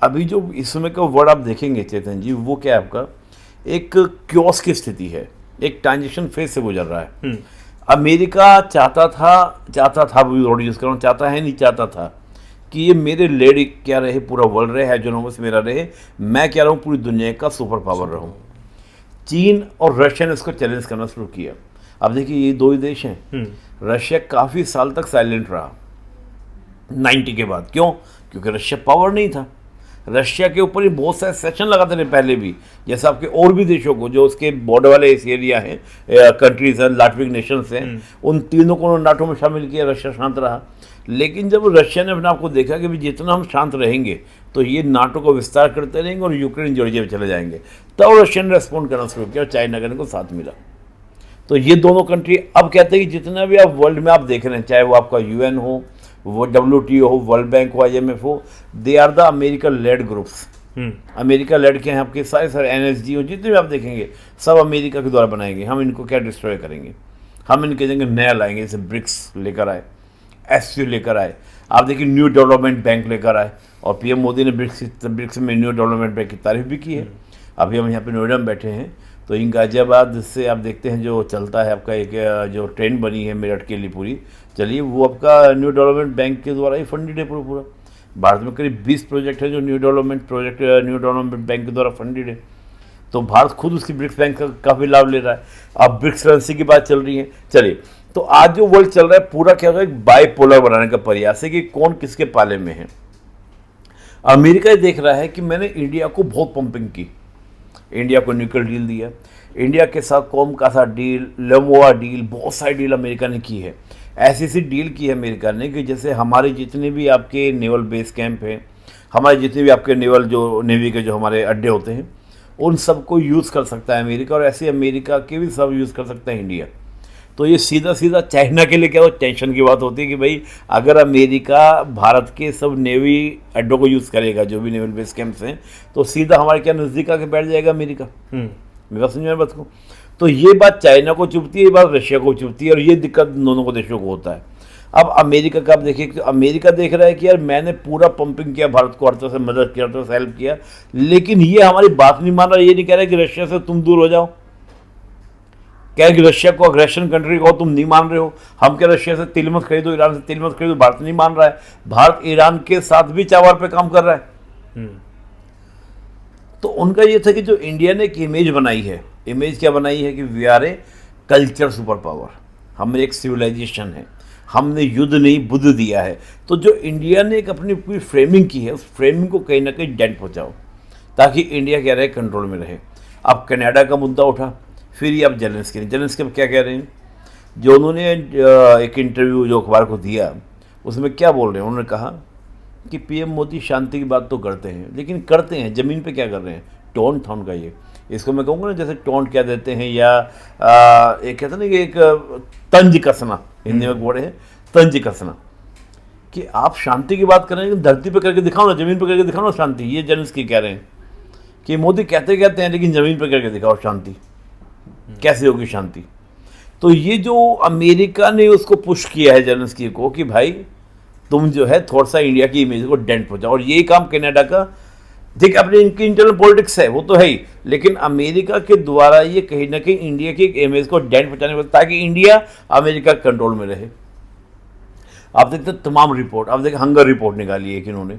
अभी जो इस समय का वर्ड आप देखेंगे चेतन जी, वो क्या है आपका, एक क्योस की स्थिति है, एक ट्रांजिशन फेज से गुजर रहा है। अमेरिका चाहता था वर्ड यूज़ कर रहा हूँ, चाहता है नहीं चाहता था कि ये मेरे लेड क्या रहे, पूरा वर्ल्ड रहे, हेजोनोमस मेरा रहे, मैं क्या रहूँ, पूरी दुनिया का सुपर पावर रहूँ। चीन और रशिया ने इसको चैलेंज करना शुरू किया। अब देखिए ये दो ही देश हैं। रशिया काफ़ी साल तक साइलेंट रहा 90 के बाद। क्यों? क्योंकि रशिया पावर नहीं था। रशिया के ऊपर ही बहुत सारे सेक्शन लगाते थे पहले भी, जैसे आपके और भी देशों को जो उसके बॉर्डर वाले इस एरिया हैं, कंट्रीज हैं, लाटविक नेशंस हैं, उन तीनों को नाटो में शामिल किया। रशिया शांत रहा। लेकिन जब रशिया ने अपने आप को देखा कि भी जितना हम शांत रहेंगे तो ये नाटो को विस्तार करते रहेंगे और यूक्रेन जॉर्जिया में चले जाएंगे, तब रशिया ने रेस्पॉन्ड करना शुरू किया और चाइना करने को साथ मिला। तो ये दोनों कंट्री अब कहते हैं कि जितना भी आप वर्ल्ड में आप देख रहे हैं, चाहे वो आपका यूएन हो, वो WTO हो, वर्ल्ड बैंक हो, IMF हो, they are the America led groups. America led के हैं आपके सारे NSG हो, जितने भी आप देखेंगे सब अमेरिका के द्वारा बनाएंगे। हम इनको क्या डिस्ट्रॉय करेंगे, हम इनके जगह नया लाएंगे, जैसे ब्रिक्स लेकर आए, SCO लेकर आए, आप देखिए न्यू डेवलपमेंट बैंक लेकर आए, और PM मोदी ने ब्रिक्स में न्यू डेवलपमेंट बैंक की तारीफ भी की है। अभी हम यहाँ पे नोएडा में बैठे हैं, तो इन गाजियाबाद से आप देखते हैं जो चलता है आपका एक जो ट्रेन बनी है मेरठ के लिए पूरी चलिए, वो आपका न्यू डेवलपमेंट बैंक के द्वारा ही फंडेड है पूरा। भारत में करीब 20 प्रोजेक्ट है जो न्यू डेवलपमेंट बैंक के द्वारा फंडेड है। तो भारत खुद उसकी ब्रिक्स बैंक का काफ़ी लाभ ले रहा है। अब ब्रिक्स करेंसी की बात चल रही है। चलिए, तो आज जो वर्ल्ड चल रहा है पूरा क्या होगा, एक बाइपोलर बनाने का प्रयास है कि कौन किसके पाले में है। अमेरिका देख रहा है कि मैंने इंडिया को बहुत पंपिंग की, इंडिया को न्यूक्लियर डील दिया, इंडिया के साथ कॉम का सा डील, लेमोआ डील, बहुत सारी डील अमेरिका ने की है। ऐसी डील की है अमेरिका ने कि जैसे हमारे जितने भी आपके नेवल बेस कैंप हैं, हमारे जितने भी आपके नेवी के जो हमारे अड्डे होते हैं, उन सबको यूज़ कर सकता है अमेरिका, और ऐसे अमेरिका के भी सब यूज़ कर सकता है इंडिया। तो ये सीधा चाइना के लिए क्या हो, टेंशन की बात होती है कि भाई अगर अमेरिका भारत के सब नेवी अड्डों को यूज़ करेगा, जो भी नेवल बेस कैंप्स हैं, तो सीधा हमारे क्या नज़दीक आके बैठ जाएगा अमेरिका। मेरी बात समझ बात को। तो ये बात चाइना को चुभती है, ये बात रशिया को चुभती है, और ये दिक्कत दोनों को देशों को होता है। अब अमेरिका का आप देखिए, तो अमेरिका देख रहा है कि यार मैंने पूरा पंपिंग किया, भारत को हर तरह से मदद किया, हर तरह से हेल्प किया, लेकिन ये हमारी बात नहीं मान रहा। ये नहीं कह रहा कि रशिया से तुम दूर हो जाओ, कह रहे कि रशिया को अग्रेशन कंट्री को तुम नहीं मान रहे हो, हम क्या रशिया से तेल मत खरीदो, ईरान से तेल मत खरीदो, भारत नहीं मान रहा है, भारत ईरान के साथ भी चावार पे काम कर रहा है। तो उनका ये था कि जो इंडिया ने एक इमेज बनाई है, इमेज क्या बनाई है कि we are a culture super power, हम एक सिविलाइजेशन है, हमने युद्ध नहीं बुद्ध दिया है। तो जो इंडिया ने एक अपनी पूरी फ्रेमिंग की है, उस फ्रेमिंग को कहीं ना कहीं डेंट पहुंचाओ ताकि इंडिया क्या रहे, कंट्रोल में रहे। अब कनाडा का मुद्दा उठा, फिर ये अब जेलेंस्की क्या कह रहे हैं, जो उन्होंने एक इंटरव्यू जो अखबार को दिया उसमें क्या बोल रहे हैं, उन्होंने कहा कि पीएम मोदी शांति की बात तो करते हैं, लेकिन करते हैं ज़मीन पे क्या कर रहे हैं, टोन था उनका ये। इसको मैं कहूँगा ना जैसे टोंट क्या देते हैं, या एक कहते हैं ना कि एक तंज कसना, हिंदी में बोले हैं तंज कसना, कि आप शांति की बात कर रहे हैं लेकिन धरती पे करके दिखाओ ना, ज़मीन पे करके दिखाओ ना शांति। ये जेलेंस्की कह रहे हैं कि मोदी कहते हैं लेकिन ज़मीन पे करके दिखाओ शांति, कैसे होगी शांति। तो ये जो अमेरिका ने उसको पुश किया है जेलेंस्की को कि भाई तुम जो है थोड़ा सा इंडिया की इमेज को डेंट पहुंचाओ, और यही काम कनाडा का, देख अपने इनकी इंटरनल पॉलिटिक्स है वो तो है ही, लेकिन अमेरिका के द्वारा ये कहीं ना कहीं इंडिया की इमेज को डेंट पहुंचाने को, ताकि इंडिया अमेरिका कंट्रोल में रहे। आप देखते तमाम रिपोर्ट, आप देखिए हंगर रिपोर्ट निकाली है कि इन्होंने,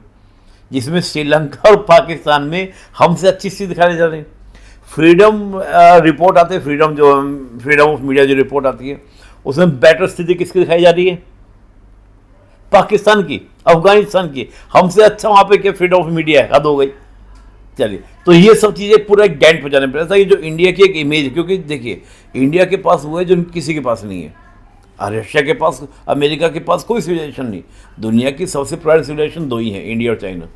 जिसमें श्रीलंका और पाकिस्तान में हमसे अच्छी स्थिति दिखाई जा रही है। फ्रीडम रिपोर्ट आते हैं, फ्रीडम ऑफ मीडिया जो रिपोर्ट आती है उसमें बेटर स्थिति किसकी दिखाई जा रही है, पाकिस्तान की, अफगानिस्तान की। हमसे अच्छा वहाँ पे क्या फ्रीडम ऑफ मीडिया है, हद हो गई। चलिए, तो ये सब चीज़ें पूरा एक डेंट पहुँचाने पर, ऐसा कि जो इंडिया की एक इमेज, क्योंकि देखिए इंडिया के पास वो है जो किसी के पास नहीं है, रशिया के पास, अमेरिका के पास कोई सिविलाइजेशन नहीं। दुनिया की सबसे पुरानी सिविलाइजेशन दो ही है, इंडिया और चाइना।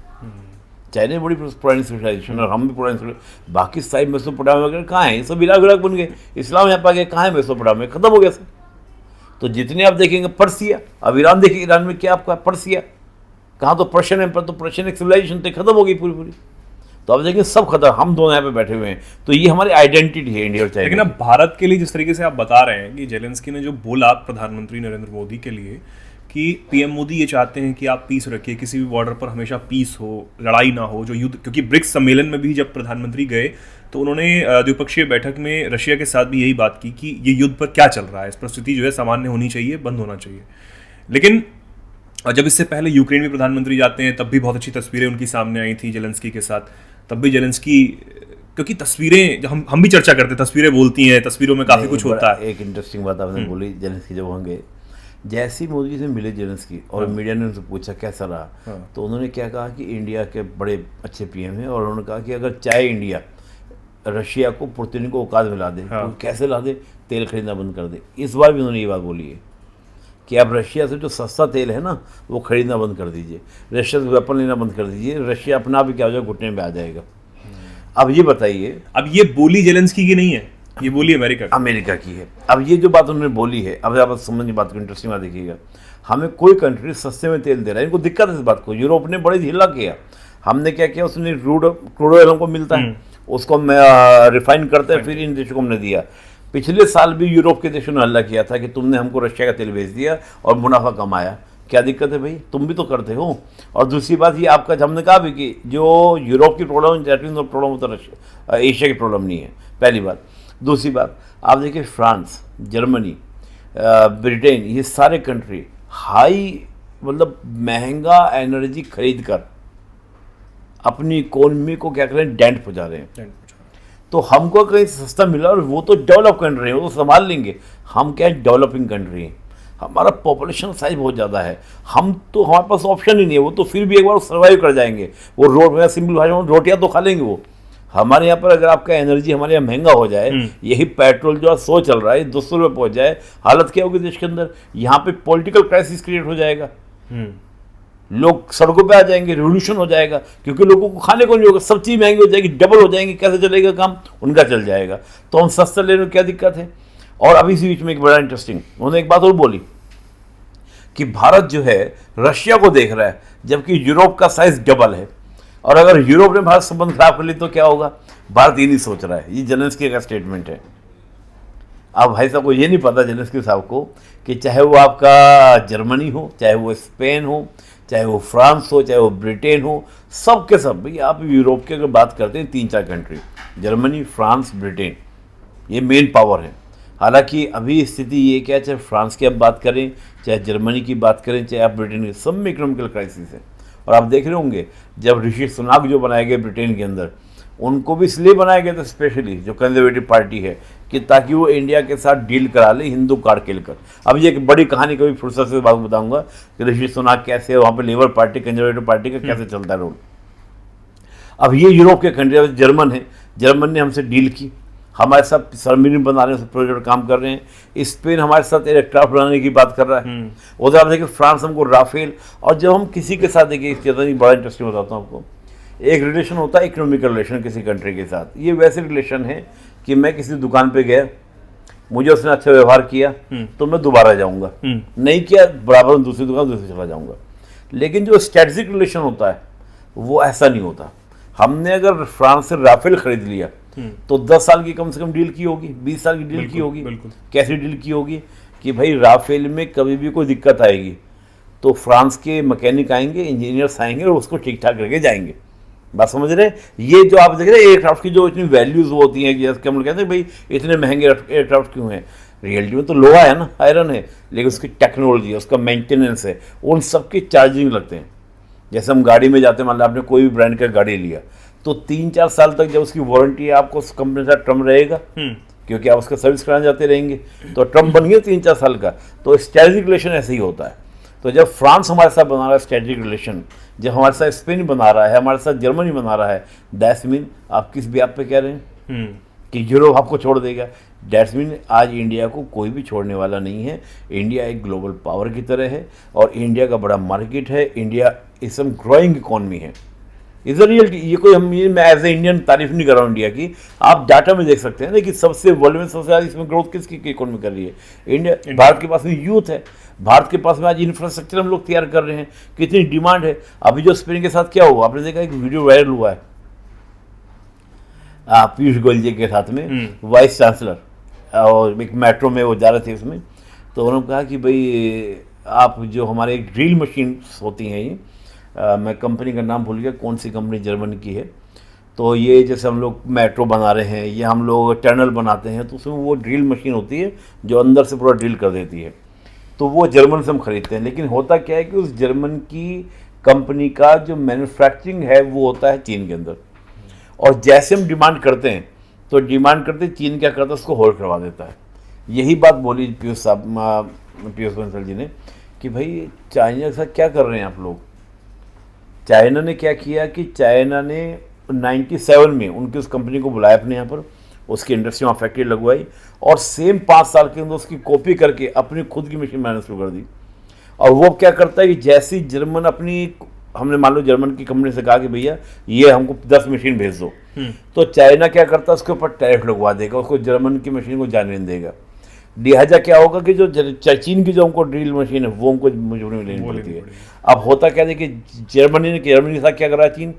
चाइना बड़ी पुरानी सिविलाइजेशन और हम भी पुरानी, बाकी साइड मेसोपोटामिया वगैरह कहाँ है, ये सब इराक विराक बन गए, इस्लाम यहाँ पर आ गया, कहाँ है मेसोपोटामिया, खत्म हो गया सब। तो जितने आप देखेंगे पर्सिया, अब ईरान देखिए, ईरान में क्या आपका पर्सिया, कहाँ तो पर्शियन एम्पायर, तो पर्शियन एक सिविलाइजेशन थे, खत्म हो गई पूरी। तो आप देखेंगे सब खत्म, हम दोनों यहाँ पे बैठे हुए हैं। तो ये हमारी आइडेंटिटी है इंडिया और चाइना। लेकिन अब भारत के लिए जिस तरीके से आप बता रहे हैं कि जेलेंस्की ने जो बोला प्रधानमंत्री नरेंद्र मोदी के लिए कि पीएम मोदी ये चाहते हैं कि आप पीस रखिए, किसी भी बॉर्डर पर हमेशा पीस हो, लड़ाई ना हो, जो युद्ध, क्योंकि ब्रिक्स सम्मेलन में भी जब प्रधानमंत्री गए तो उन्होंने द्विपक्षीय बैठक में रशिया के साथ भी यही बात की कि ये युद्ध पर क्या चल रहा है, इस पर स्थिति जो है सामान्य होनी चाहिए, बंद होना चाहिए। लेकिन जब इससे पहले यूक्रेन में प्रधानमंत्री जाते हैं तब भी बहुत अच्छी तस्वीरें उनकी सामने आई थी जेलेंस्की के साथ, तब भी जेलेंस्की, क्योंकि तस्वीरें जब हम भी चर्चा करते हैं, तस्वीरें बोलता है, तस्वीरों में काफी कुछ होता है। एक इंटरेस्टिंग बात आपने बोली, जेलेंस्की जब वहाँ गए, जैसे ही मोदी से मिले जेलेंस्की और मीडिया ने उनसे पूछा कैसा रहा, तो उन्होंने क्या कहा कि इंडिया के बड़े अच्छे पीएम हैं, और उन्होंने कहा कि अगर चाहे इंडिया रशिया को पुतिन को औकात में ला दे, तो कैसे ला दे, तेल खरीदना बंद कर दे। इस बार भी उन्होंने ये बात बोली है कि आप रशिया से जो सस्ता तेल है ना वो खरीदना बंद कर दीजिए, रशिया से वेपन लेना बंद कर दीजिए, रशिया अपना भी क्या हो जाएगा, घुटने में आ जाएगा। अब ये बताइए, अब ये बोली जेलेंस्की की नहीं है, ये बोली अमेरिका की है। अब ये जो बात उन्होंने बोली है, अब आप समझिए बात को, इंटरेस्टिंग बात देखिएगा, हमें कोई कंट्री सस्ते में तेल दे रहा है, इनको दिक्कत है इस बात को। यूरोप ने बड़ी ढीला किया, हमने क्या किया, उसने क्रूड ऑयल हमको मिलता है, उसको रिफाइन करते हैं, फिर इन देशों को हमने दिया। पिछले साल भी यूरोप के देशों ने हल्ला किया था कि तुमने हमको रशिया का तेल बेच दिया और मुनाफा कमाया, क्या दिक्कत है भाई, तुम भी तो करते हो। और दूसरी बात ये आपका, हमने कहा भी कि जो यूरोप की प्रॉब्लम हो तो रशिया एशिया की प्रॉब्लम नहीं है, पहली बात। दूसरी बात, आप देखिए फ्रांस, जर्मनी, ब्रिटेन, ये सारे कंट्री हाई मतलब महंगा एनर्जी खरीद कर अपनी इकोनॉमी को क्या करें, डेंट पहुंचा रहे हैं। तो हमको कहीं सस्ता मिला, और वो तो डेवलप कंट्री है, वो तो संभाल लेंगे। हम क्या है, डेवलपिंग कंट्री हैं, हमारा पॉपुलेशन साइज बहुत ज़्यादा है, हमारे पास ऑप्शन ही नहीं है, वो तो फिर भी एक बार सर्वाइव कर जाएंगे। वो रोड, सिंपल भाषा में रोटियाँ तो खा लेंगे वो। हमारे यहाँ पर अगर आपका एनर्जी हमारे यहाँ महंगा हो जाए, यही पेट्रोल जो 100 चल रहा है 200 रुपये पहुँच जाए, हालत क्या होगी देश के अंदर, यहाँ पे पॉलिटिकल क्राइसिस क्रिएट हो जाएगा, लोग सड़कों पे आ जाएंगे, रिवोल्यूशन हो जाएगा, क्योंकि लोगों को खाने को नहीं होगा, सब चीज़ महंगी हो जाएगी, डबल हो जाएंगी, कैसे चलेगा काम, उनका चल जाएगा। तो हम सस्ता लेने में क्या दिक्कत है। और अभी इसी बीच में एक बड़ा इंटरेस्टिंग, उन्होंने एक बात और बोली कि भारत जो है रशिया को देख रहा है, जबकि यूरोप का साइज डबल है, और अगर यूरोप ने भारत संबंध खराब कर ली तो क्या होगा, भारत ये नहीं सोच रहा है। ये जेलेंस्की का स्टेटमेंट है। अब भाई साहब को ये नहीं पता, जेलेंस्की साहब को, कि चाहे वो आपका जर्मनी हो, चाहे वो स्पेन हो, चाहे वो फ्रांस हो, चाहे वो ब्रिटेन हो, सब के सब, भाई आप यूरोप की अगर बात करते हैं 3-4 कंट्री, जर्मनी, फ्रांस, ब्रिटेन, ये मेन पावर है। हालांकि अभी स्थिति ये क्या है, चाहे फ्रांस की आप बात करें, चाहे जर्मनी की बात करें, चाहे आप ब्रिटेन की, सब में इकोनॉमिकल क्राइसिस है। और आप देख रहे होंगे जब ऋषि सुनाक जो बनाए गए ब्रिटेन के अंदर, उनको भी इसलिए बनाया गया था स्पेशली, जो कंजर्वेटिव पार्टी है, कि ताकि वो इंडिया के साथ डील करा ले हिंदू कार्ड खेल कर। अब ये एक बड़ी कहानी कभी फुर्सत से बात बताऊंगा कि ऋषि सुनाक कैसे वहाँ पे लेबर पार्टी, कंजर्वेटिव पार्टी का कैसे चलता है रोल। अब ये यूरोप के कंट्री, जर्मन है, जर्मन ने हमसे डील की, हमारे साथ सबमरीन बना रहे हैं, प्रोजेक्ट काम कर रहे हैं। स्पेन हमारे साथ एयरक्राफ्ट बनाने की बात कर रहा है। उधर आप देखिए फ्रांस हमको राफेल। और जब हम किसी के साथ, देखिए इसके अंदर बड़ा इंटरेस्टिंग बताता हूँ आपको, एक रिलेशन होता है इकोनॉमिकल रिलेशन किसी कंट्री के साथ। ये वैसे रिलेशन है कि मैं किसी दुकान पे गया, मुझे उसने अच्छा व्यवहार किया तो मैं दोबारा जाऊँगा, नहीं किया बराबर दूसरी दुकान दूसरी चला जाऊँगा। लेकिन जो स्ट्रेटजिक रिलेशन होता है वो ऐसा नहीं होता। हमने अगर फ्रांस से राफेल खरीद लिया तो 10 साल की कम से कम डील की होगी, 20 साल की डील की होगी। कैसी डील की होगी कि भाई राफेल में कभी भी कोई दिक्कत आएगी तो फ्रांस के मैकेनिक आएंगे, इंजीनियर्स आएंगे और उसको ठीक ठाक करके जाएंगे। बात समझ रहे हैं? ये जो आप देख रहे हैं एयरक्राफ्ट की जो इतनी वैल्यूज होती हैं, जैसे हम लोग कहते हैं भाई इतने महंगे एयरक्राफ्ट क्यों हैं, रियलिटी में तो लोहा है ना, आयरन है, लेकिन उसकी टेक्नोलॉजी है, उसका मेंटेनेंस है, उन सब के चार्जिंग लगते हैं। जैसे हम गाड़ी में जाते हैं, मान लो आपने कोई भी ब्रांड का गाड़ी लिया तो 3-4 साल तक जब उसकी वारंटी है आपको उस कंपनी का टर्म रहेगा, क्योंकि आप उसका सर्विस कराने जाते रहेंगे, तो टर्म बन गया 3-4 साल का। तो स्ट्रेटेजिक रिलेशन ऐसे ही होता है। तो जब फ्रांस हमारे साथ बना रहा है स्ट्रेटेजिक रिलेशन, जब हमारे साथ स्पेन बना रहा है, हमारे साथ जर्मनी बना रहा है, दैट्स मीन आप किस भी आप पे कह रहे हैं कि यूरोप आपको छोड़ देगा। दैट्स मीन आज इंडिया को कोई भी छोड़ने वाला नहीं है। इंडिया एक ग्लोबल पावर की तरह है और इंडिया का बड़ा मार्केट है। इंडिया इस सम ग्रोइंग इकॉनमी है, इज अ रियलिटी। ये कोई मैं एज ए इंडियन तारीफ नहीं कर रहा हूँ इंडिया की, आप डाटा में देख सकते हैं ना कि सबसे वर्ल्ड में सबसे ज़्यादा इसमें ग्रोथ किसकी इकोनॉमी कर रही है, इंडिया। भारत के पास में यूथ है, भारत के पास में आज इंफ्रास्ट्रक्चर हम लोग तैयार कर रहे हैं, कितनी डिमांड है। अभी जो स्पेन के साथ क्या हुआ आपने देखा, एक वीडियो वायरल हुआ है पीयूष गोयल जी के साथ में, वाइस चांसलर, और एक मेट्रो में वो जा रहे थे उसमें, तो उन्होंने कहा कि भाई आप जो हमारे एक ड्रिल मशीन होती हैं ये, मैं कंपनी का नाम भूल गया कौन सी कंपनी जर्मन की है, तो ये जैसे हम लोग मेट्रो बना रहे हैं या हम लोग टनल बनाते हैं तो उसमें वो ड्रिल मशीन होती है जो अंदर से पूरा ड्रिल कर देती है, तो वो जर्मन से हम खरीदते हैं। लेकिन होता क्या है कि उस जर्मन की कंपनी का जो मैन्युफैक्चरिंग है वो होता है चीन के अंदर, और जैसे हम डिमांड करते हैं तो डिमांड करते चीन क्या करता है उसको होल्ड करवा देता है। यही बात बोली पीयूष बंसल जी ने कि भाई चाइना के साथ क्या कर रहे हैं आप लोग। चाइना ने क्या किया कि चाइना ने 97 में उनकी उस कंपनी को बुलाया अपने यहाँ पर, उसकी इंडस्ट्री वहाँ फैक्ट्री लगवाई और सेम 5 साल के अंदर उसकी कॉपी करके अपनी खुद की मशीन बनाना शुरू कर दी। और वो क्या करता है कि जैसी जर्मन अपनी, हमने मान लो जर्मन की कंपनी से कहा कि भैया ये हमको 10 मशीन भेज दो, तो चाइना क्या करता है उसके ऊपर टैरिफ लगवा देगा, उसको जर्मन की मशीन को जाने नहीं देगा। लिहाजा क्या होगा कि जो चीन की जो हमको ड्रिल मशीन है वो हमको मजबूरी में लेनी पड़ती है। अब होता क्या है कि जर्मनी के साथ क्या कर रहा है चीन,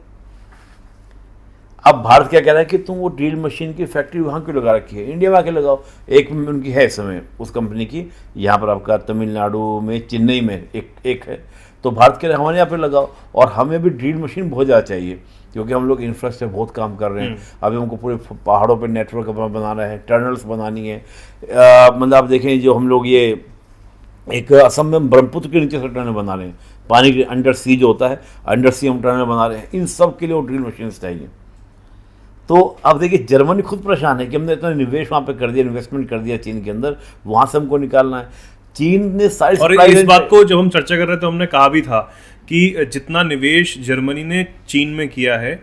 अब भारत क्या कह रहा है कि तुम वो ड्रिल मशीन की फैक्ट्री वहाँ क्यों लगा रखी है, इंडिया में आके लगाओ। एक उनकी है इस समय उस कंपनी की, यहाँ पर आपका तमिलनाडु में चेन्नई में एक है, तो भारत के हमारे यहाँ पे लगाओ। और हमें भी ड्रिल मशीन बहुत ज़्यादा चाहिए क्योंकि हम लोग इंफ्रास्ट्रक्चर बहुत काम कर रहे हैं। अभी हमको पूरे पहाड़ों पे नेटवर्क बनाना है, टनल्स बनानी है। मतलब आप देखें जो हम लोग ये एक असम में ब्रह्मपुत्र के नीचे से टनल बना रहे हैं, पानी के अंडर सी जो होता है, अंडर सी हम टनल बना रहे हैं, इन सब के लिए वो ड्रिल मशीन चाहिए। तो अब देखिए जर्मनी खुद परेशान है कि हमने इतना निवेश वहाँ पे कर दिया, इन्वेस्टमेंट कर दिया चीन के अंदर, वहाँ से हमको निकालना है। चीन ने सारी, और इस बात को जब हम चर्चा कर रहे थे तो हमने कहा भी था कि जितना निवेश जर्मनी ने चीन में किया है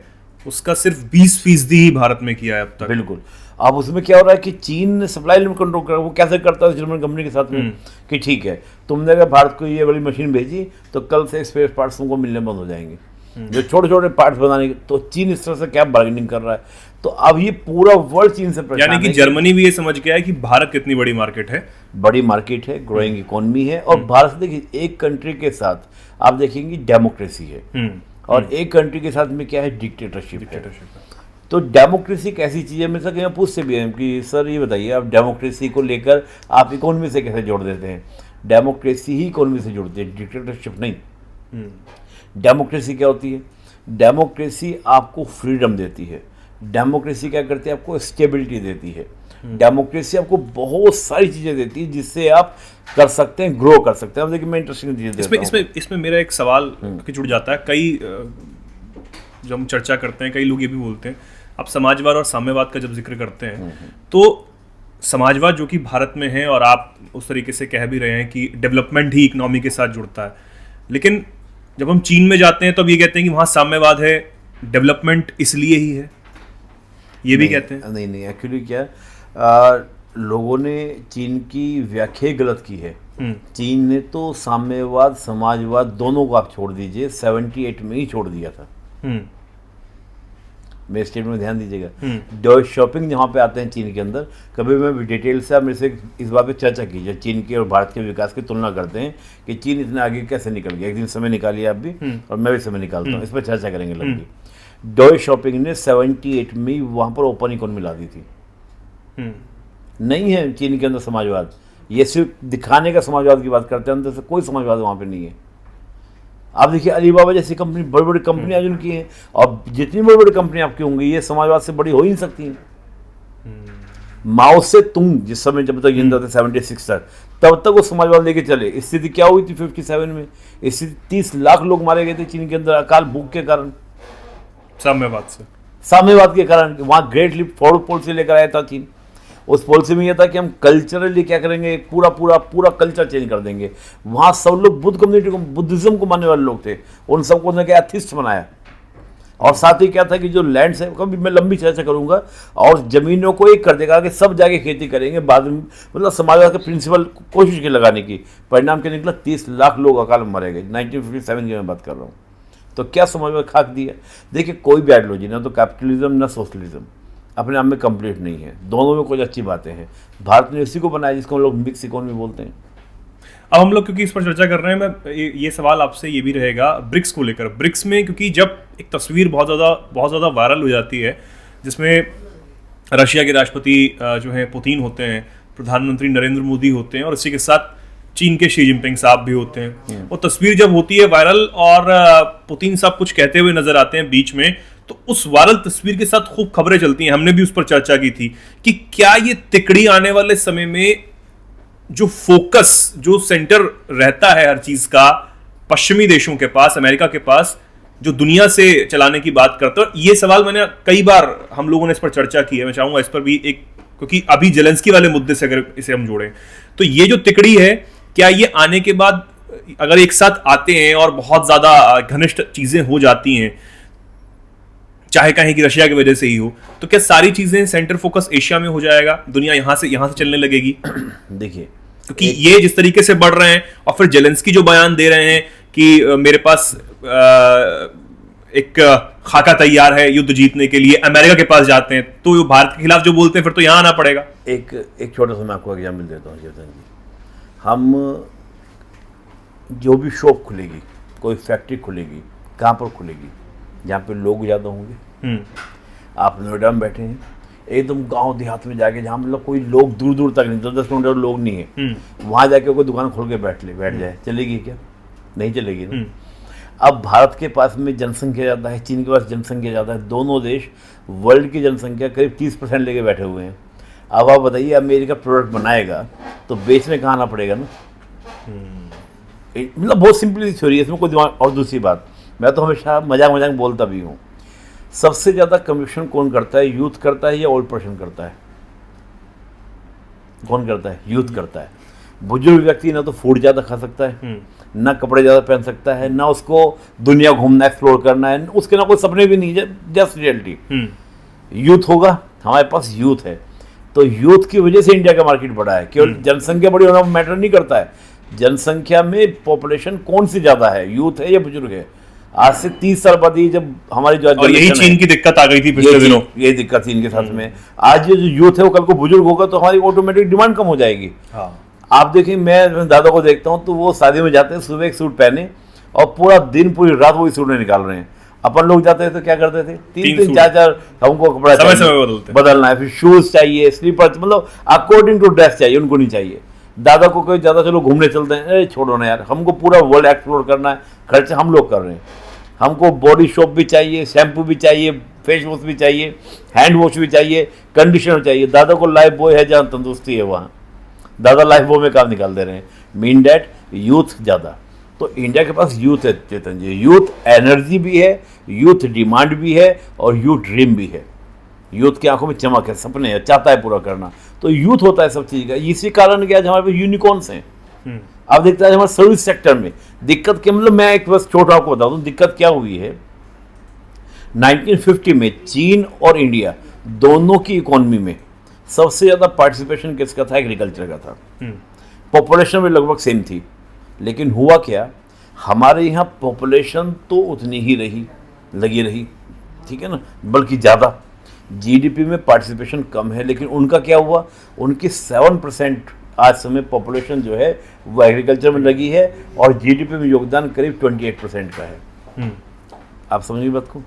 उसका सिर्फ 20% ही भारत में किया है अब तक। बिल्कुल। अब उसमें क्या हो रहा है कि चीन ने सप्लाई लाइन कंट्रोल कर, वो कैसे करता है जर्मन कंपनी के साथ में कि ठीक है तुमने अगर भारत को ये वाली मशीन भेजी तो कल से स्पेयर पार्ट्स तुमको मिलने बंद हो जाएंगे, जो छोटे छोटे पार्ट्स बनाने के। तो चीन इस तरह से क्या बार्गेनिंग कर रहा है, तो अब ये पूरा वर्ल्ड चीन से परेशान है। यानी कि जर्मनी भी ये समझ गया है कि भारत कितनी बड़ी मार्केट है, बड़ी मार्केट है, ग्रोइंग इकोनॉमी है। और भारत देखिए एक कंट्री के साथ आप देखेंगे डेमोक्रेसी है और एक कंट्री के साथ में क्या है, डिक्टेटरशिप है। तो डेमोक्रेसी एक ऐसी चीज़ है, मैं सर पूछते भी हैं कि सर ये बताइए आप डेमोक्रेसी को लेकर आप इकोनॉमी से कैसे जोड़ देते हैं। डेमोक्रेसी ही इकोनॉमी से जुड़ती है, डिक्टेटरशिप नहीं। डेमोक्रेसी क्या होती है, डेमोक्रेसी आपको फ्रीडम देती है, डेमोक्रेसी क्या करती है, आपको स्टेबिलिटी देती है। डेमोक्रेसी आपको बहुत सारी चीजें देती है जिससे आप कर सकते हैं, ग्रो कर सकते हैं। अब देखिए मैं इंटरेस्टिंग चीजें देता हूं। इसमें मेरा एक सवाल कि जुड़ जाता है। कई जब हम चर्चा करते हैं, कई लोग ये भी बोलते हैं, आप समाजवाद और साम्यवाद का जब जिक्र करते हैं तो समाजवाद जो कि भारत में है, और आप उस तरीके से कह भी रहे हैं कि डेवलपमेंट ही इकोनॉमी के साथ जुड़ता है, लेकिन जब हम चीन में जाते हैं तो अब ये कहते हैं कि वहाँ साम्यवाद है, डेवलपमेंट इसलिए ही है, ये भी कहते हैं। नहीं, एक्चुअली क्या लोगों ने चीन की व्याख्या ही गलत की है। चीन ने तो साम्यवाद समाजवाद दोनों को आप छोड़ दीजिए 78 में ही छोड़ दिया था। मेरे स्टेटमेंट में ध्यान दीजिएगा। डॉय शॉपिंग जहाँ पे आते हैं चीन के अंदर, कभी मैं डिटेल से आप मेरे से इस बात पे चर्चा कीजिए, चीन के और भारत के विकास की तुलना करते हैं कि चीन इतने आगे कैसे निकल गया। एक दिन समय निकालिए आप भी और मैं भी समय निकालता हूँ, इस पर चर्चा करेंगे लंबी। डॉय शॉपिंग ने 78 में वहाँ पर ओपन इकोनॉमी ला दी थी। नहीं है चीन के अंदर समाजवाद, ये सिर्फ दिखाने का समाजवाद की बात करते हैं, अंदर से कोई समाजवाद वहाँ पे नहीं है। आप देखिए अलीबाबा जैसी कंपनी, बड़ी बड़ी कंपनी आज उनकी हैं, और जितनी बड़ी बड़ी कंपनी आपकी होंगी ये समाजवाद से बड़ी हो ही नहीं सकती हैं। माओ से तुंग जिस समय जब तक जिंदा थे 76 तक, तब तक वो समाजवाद लेके चले। स्थिति क्या हुई थी 57 में? स्थिति 30 लाख लोग मारे गए थे चीन के अंदर अकाल भूख के कारण, साम्यवाद के कारण। वहाँ ग्रेट लीप फॉरवर्ड पॉलिसी लेकर आया था चीन। उस पॉलिसी में यह था कि हम कल्चरली क्या करेंगे, पूरा कल्चर चेंज कर देंगे। वहाँ सब लोग बुद्ध कम्युनिटी को, बुद्धिज्म को मानने वाले लोग थे, उन सबको उन्होंने क्या एथिस्ट बनाया। और साथ ही क्या था कि जो लैंड है, कभी मैं लंबी चर्चा करूंगा, और जमीनों को एक कर देगा कि सब जाके खेती करेंगे बाद में, मतलब समाजवाद के प्रिंसिपल कोशिश की लगाने की। परिणाम क्या निकला? 30 लाख लोग अकाल में मरे गए। 1957 की मैं बात कर रहा हूँ। तो क्या समाजवाद खाक दिया? देखिए कोई भी आइडियोलॉजी, ना तो कैपिटलिज्म ना सोशलिज्म अपने आप में कंप्लीट नहीं है, दोनों में कुछ अच्छी बातें हैं। भारत ने इसी को बनाया जिसको हम लोग मिक्स इकोनॉमी बोलते हैं। अब हम लोग क्योंकि इस पर चर्चा कर रहे हैं, मैं ये सवाल आपसे ये भी रहेगा ब्रिक्स को लेकर। ब्रिक्स में क्योंकि जब एक तस्वीर बहुत ज़्यादा वायरल हो जाती है जिसमें रशिया के राष्ट्रपति जो हैं पुतिन होते हैं, प्रधानमंत्री नरेंद्र मोदी होते हैं, और इसी के साथ चीन के शी जिनपिंग साहब भी होते हैं, वो तस्वीर जब होती है वायरल और पुतिन साहब कुछ कहते हुए नजर आते हैं बीच में, तो उस वायरल तस्वीर के साथ खूब खबरें चलती हैं। हमने भी उस पर चर्चा की थी कि क्या ये तिकड़ी आने वाले समय में जो फोकस, जो सेंटर रहता है हर चीज का पश्चिमी देशों के पास, अमेरिका के पास, जो दुनिया से चलाने की बात करते हैं। ये सवाल मैंने कई बार, हम लोगों ने इस पर चर्चा की है, मैं चाहूंगा इस पर भी एक, क्योंकि अभी जेलेंस्की वाले मुद्दे से अगर इसे हम जोड़ें तो ये जो तिकड़ी है, क्या ये आने के बाद अगर एक साथ आते हैं और बहुत ज्यादा घनिष्ठ चीजें हो जाती हैं, चाहे कहें कि रशिया की वजह से ही हो, तो क्या सारी चीजें सेंटर फोकस एशिया में हो जाएगा, दुनिया यहां से चलने लगेगी? देखिए क्योंकि ये जिस तरीके से बढ़ रहे हैं, और फिर जेलेंस्की जो बयान दे रहे हैं कि मेरे पास एक खाका तैयार है युद्ध जीतने के लिए, अमेरिका के पास जाते हैं, तो भारत के खिलाफ जो बोलते हैं फिर तो यहां आना पड़ेगा। एक छोटा सा मैं आपको एग्जाम्पल देता हूँ चेतन जी। हम जो भी शॉप खुलेगी, कोई फैक्ट्री खुलेगी, कहाँ पर खुलेगी? जहाँ पे लोग ज़्यादा होंगे। आप नोएडा में बैठे हैं, एकदम गांव देहात में जाके, जहाँ मतलब कोई लोग दूर दूर तक नहीं, 10-10 किलोमीटर लोग नहीं है, वहाँ जाके कोई दुकान खोल के बैठ जाए, चलेगी क्या? नहीं चलेगी ना। अब भारत के पास में जनसंख्या ज़्यादा है, चीन के पास जनसंख्या ज़्यादा है, दोनों देश वर्ल्ड की जनसंख्या करीब 30% लेके बैठे हुए हैं। अब आप बताइए, अमेरिका प्रोडक्ट बनाएगा तो बेचने कहाँ आना पड़ेगा ना। मतलब बहुत सिंपल सी थ्योरी है, इसमें कोई दिमाग। और दूसरी बात, मैं तो हमेशा मजाक बोलता भी हूँ, सबसे ज़्यादा कमीशन कौन करता है? यूथ करता है या ओल्ड पर्सन करता है? कौन करता है? यूथ करता है। बुजुर्ग व्यक्ति ना तो फूड ज़्यादा खा सकता है, ना कपड़े ज़्यादा पहन सकता है, ना उसको दुनिया घूमना एक्सप्लोर करना है, उसके ना कोई सपने भी नहीं है, जस्ट रियलिटी। यूथ होगा, हमारे पास यूथ है, तो यूथ की वजह से इंडिया का मार्केट बढ़ा है। केवल जनसंख्या बड़ी होना मैटर नहीं करता है, जनसंख्या में पॉपुलेशन कौन सी ज़्यादा है, यूथ है या बुजुर्ग है। आज से 30 साल बाद ही जब हमारी जो, और यही चीन की दिक्कत आ गई थी पिछले दिनों, यही दिक्कत थी इनके साथ में। आज जो यूथ है वो कल को बुजुर्ग होगा तो हमारी ऑटोमेटिक डिमांड कम हो जाएगी। आप देखिए, मैं दादा को देखता हूँ तो वो शादी में जाते हैं, सुबह एक सूट पहने और पूरा दिन पूरी रात वही सूट निकाल रहे हैं। अपन लोग जाते थे तो क्या करते थे? 3-3 4-4 हमको कपड़ा समय बदलना है, फिर शूज चाहिए, स्लीपर, मतलब अकॉर्डिंग टू ड्रेस चाहिए, उनको नहीं चाहिए। दादा को कोई ज़्यादा चलो घूमने चलते हैं, छोड़ो ना यार, हमको पूरा वर्ल्ड एक्सप्लोर करना है, खर्चा हम लोग कर रहे हैं। हमको बॉडी सोप भी चाहिए, शैम्पू भी चाहिए, फेस वॉश भी चाहिए, हैंड वॉश भी चाहिए, कंडीशनर चाहिए। दादा को लाइफ बॉय है, जहाँ तंदुरुस्ती है वहाँ दादा लाइफ बॉय में काम निकाल दे रहे हैं। मीन डैट यूथ ज़्यादा। तो इंडिया के पास यूथ है चेतन जी, यूथ एनर्जी भी है, यूथ डिमांड भी है और यूथ ड्रीम भी है। यूथ की आंखों में चमक है, सपने है, चाहता है पूरा करना। तो यूथ होता है सब चीज़ का। इसी कारण क्या आज हमारे पास यूनिकॉर्न्स हैं। आप देखते हैं हमारे सर्विस सेक्टर में दिक्कत क्या, मतलब मैं एक बस छोटा आपको बता दूं दिक्कत क्या हुई है। 1950 में चीन और इंडिया दोनों की इकोनॉमी में सबसे ज़्यादा पार्टिसिपेशन किसका था? एग्रीकल्चर का था। पॉपुलेशन में लगभग सेम थी, लेकिन हुआ क्या, हमारे यहाँ पॉपुलेशन तो उतनी ही लगी रही, ठीक है ना, बल्कि ज़्यादा। जीडीपी में पार्टिसिपेशन कम है, लेकिन उनका क्या हुआ, उनकी 7% आज समय पॉपुलेशन जो है वो एग्रीकल्चर में लगी है और जीडीपी में योगदान करीब 28% का है। आप समझिए बात को।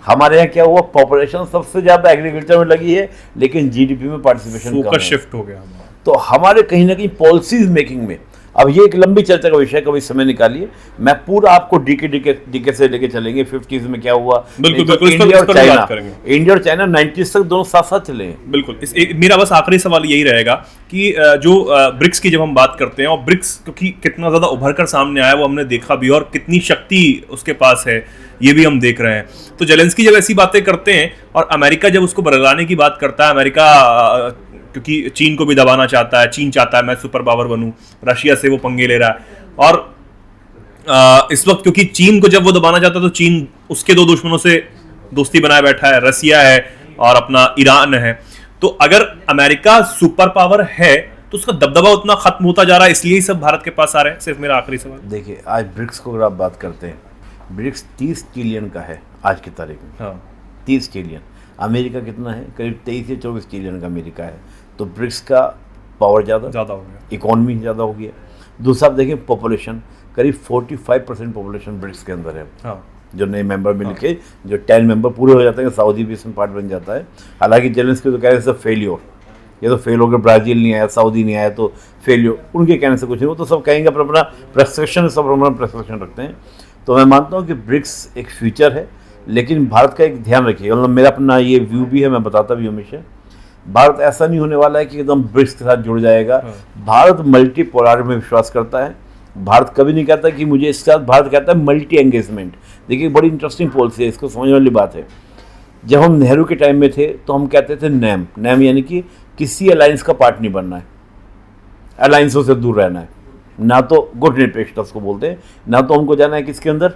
हमारे यहाँ क्या हुआ, पॉपुलेशन सबसे ज़्यादा एग्रीकल्चर में लगी है, लेकिन जीडीपी में पार्टिसिपेशन कम है। शिफ्ट हो गया। तो हमारे कहीं ना कहीं पॉलिसीज मेकिंग में, अब ये एक लंबी चर्चा का विषय, कभी समय निकालिए, मैं पूरा आपको डीके से लेके चलेंगे 50s में क्या हुआ। बिल्कुल, इंडिया और चाइना 90s तक दोनों साथ साथ चले हैं। बिल्कुल। मेरा बस आखिरी सवाल यही रहेगा कि जो ब्रिक्स की जब हम बात करते हैं, और ब्रिक्स क्योंकि कितना ज़्यादा उभर कर सामने आया वो हमने देखा भी, और कितनी शक्ति उसके पास है ये भी हम देख रहे हैं। तो जेलेंस्की जब ऐसी बातें करते हैं और अमेरिका जब उसको बरगलाने की बात करता है, अमेरिका क्योंकि चीन को भी दबाना चाहता है, चीन चाहता है मैं सुपर पावर बनूं, रशिया से वो पंगे ले रहा है, और इस वक्त क्योंकि चीन को जब वो दबाना चाहता है तो चीन उसके दो दुश्मनों से दोस्ती बनाए बैठा है, रसिया है और अपना ईरान है। तो अगर अमेरिका सुपर पावर है तो उसका दबदबा उतना खत्म होता जा रहा है, इसलिए ही सब भारत के पास आ रहे हैं। सिर्फ मेरा आखिरी सवाल, देखिए आज ब्रिक्स को अगर आप बात करते हैं, ब्रिक्स 30 ट्रिलियन का है आज की तारीख में। हाँ 30 ट्रिलियन। अमेरिका कितना है? करीब 23 से 24 ट्रिलियन का अमेरिका है। तो ब्रिक्स का पावर ज़्यादा हो गया, इकोनॉमी ज़्यादा हो गया। दूसरा आप देखें पॉपुलेशन, करीब 45% पॉपुलेशन ब्रिक्स के अंदर है। हाँ। जो नए मेंबर मिल के जो 10 मेंबर पूरे हो जाते हैं, सऊदी भी इसमें पार्ट बन जाता है। हालांकि जेलेंस्की तो कह रहे हैं सब फेलियर, ये तो फेल हो गया, ब्राज़ील नहीं आया, सऊदी नहीं आया तो फेलियर, उनके कहने से कुछ नहीं, वो तो सब कहेंगे पर अपना प्रेस्क्रिप्शन, सब अपना प्रेस्क्रिप्शन रखते हैं। तो मैं मानता हूँ कि ब्रिक्स एक फ्यूचर है, लेकिन भारत का एक ध्यान रखिए, मतलब मेरा अपना ये व्यू भी है, मैं बताता भी हमेशा, भारत ऐसा नहीं होने वाला है कि एकदम ब्रिक्स के साथ जुड़ जाएगा। भारत मल्टीपोलर में विश्वास करता है। भारत कभी नहीं कहता कि मुझे इसके साथ, भारत कहता है मल्टी एंगेजमेंट। देखिए बड़ी इंटरेस्टिंग पॉलिसी है, इसको समझने वाली बात है। जब हम नेहरू के टाइम में थे तो हम कहते थे नैम यानी कि किसी अलायंस का पार्ट नहीं बनना है, अलायंसों से दूर रहना है, ना तो गुट निरपेक्षता उसको बोलते हैं, ना तो हमको जाना है किसके अंदर,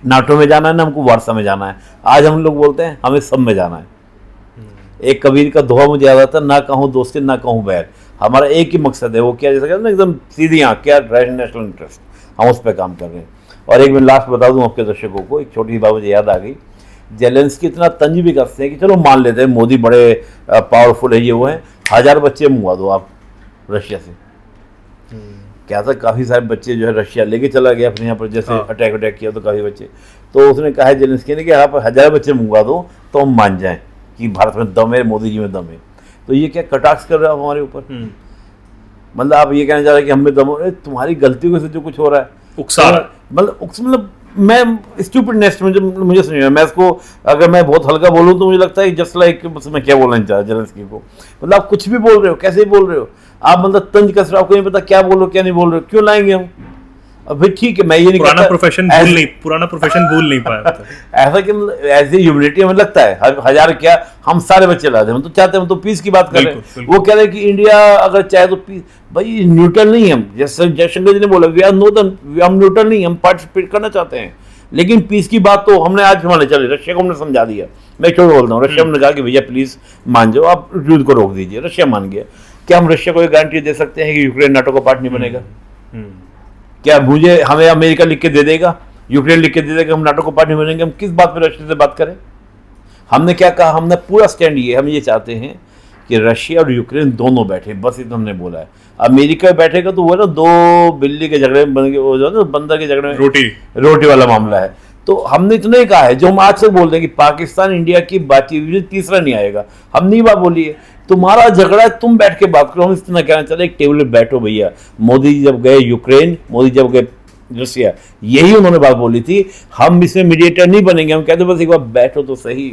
नाटो में जाना है, ना हमको वार्सा में जाना है। आज हम लोग बोलते हैं हमें सब में जाना है। एक कबीर का दोहा मुझे याद आता है, ना कहूँ दोस्ती ना कहूँ बैर। हमारा एक ही मकसद है, वो क्या, जैसे कहते हैं ना एकदम सीधी आँख, क्या नेशनल इंटरेस्ट, हम उस पर काम कर रहे हैं। और एक मैं लास्ट बता दूं आपके दर्शकों को, एक छोटी सी बात मुझे याद आ गई। जेलेंस्की इतना तंज भी करते हैं कि चलो मान लेते हैं मोदी बड़े पावरफुल है, ये वो हैं, 1000 बच्चे मंगवा दो आप रशिया से। क्या था, काफ़ी सारे बच्चे जो है रशिया लेके चला गया अपने यहाँ पर, जैसे अटैक किया तो काफ़ी बच्चे। तो उसने कहा है जेलेंस्की ने कि आप 1000 बच्चे मंगवा दो तो हम मान जाएं कि भारत में दम है, मोदी जी में दम है। तो ये क्या कटाक्ष कर रहे हो आप हमारे ऊपर? मतलब आप ये कहना चाह रहे हैं कि हमें दम, तुम्हारी गलतियों से जो कुछ हो रहा है, मतलब मैं स्टूपिडनेस में, जब मुझे समझ, मैं इसको अगर मैं बहुत हल्का बोलूँ तो मुझे लगता है जस्ट लाइक, बस मैं क्या बोलना चाह जेलेंस्की को, मतलब आप कुछ भी बोल रहे हो, कैसे भी बोल रहे हो आप, मतलब तंज कस रहे हो, आपको नहीं पता क्या बोल रहे हो क्या नहीं बोल रहे हो, क्यों लाएंगे हम? अब भाई ठीक है, मैं ये नहीं पुराना प्रोफेशन भूल नहीं पाया ऐसा कि ऐसी ह्यूमैनिटी हमें लगता है 1000 क्या, हम सारे बच्चे ला दें, हम तो चाहते हैं, हम तो पीस की बात कर रहे हैं। वो कह रहे हैं कि इंडिया अगर चाहे तो पीस, भाई न्यूट्रल नहीं हम, जैसे जयशंकर जी ने बोला वी आर हम न्यूट्रल नहीं, हम पार्टिसिपेट करना चाहते हैं, लेकिन पीस की बात तो हमने आज मान चले, रशिया को हमने समझा दिया। मैं छोड़ बोलता हूँ, रशिया ने कहा कि भैया प्लीज मान जाओ, आप युद्ध को रोक दीजिए, रशिया मान गया। क्या हम रशिया को एक गारंटी दे सकते हैं कि यूक्रेन नाटो का पार्ट नहीं बनेगा? क्या मुझे हमें अमेरिका लिख के दे देगा, यूक्रेन लिख के दे देगा हम नाटो को पार्ट नहीं बनेंगे? हम किस बात पर रशिया से बात करें? हमने क्या कहा, हमने पूरा स्टैंड ये, हम ये चाहते हैं कि रशिया और यूक्रेन दोनों बैठे, बस इतना हमने बोला है। अमेरिका बैठेगा तो वो ना दो बिल्ली के झगड़े में बन गए, वो जो ना बंदर के झगड़े में रोटी वाला मामला है। तो हमने इतना ही कहा है, जो हम आज से बोल रहे हैं कि पाकिस्तान इंडिया की बातचीत तीसरा नहीं आएगा, हमने ये बात बोली है। तुम्हारा झगड़ा तुम बैठ के बात करो, हम इतना कहना चाहते हैं एक टेबल पे बैठो भैया। मोदी जी जब गए यूक्रेन, मोदी जब गए रशिया, यही उन्होंने बात बोली थी, हम इसमें मीडिएटर नहीं बनेंगे, हम कहते बस एक बार बैठो तो सही।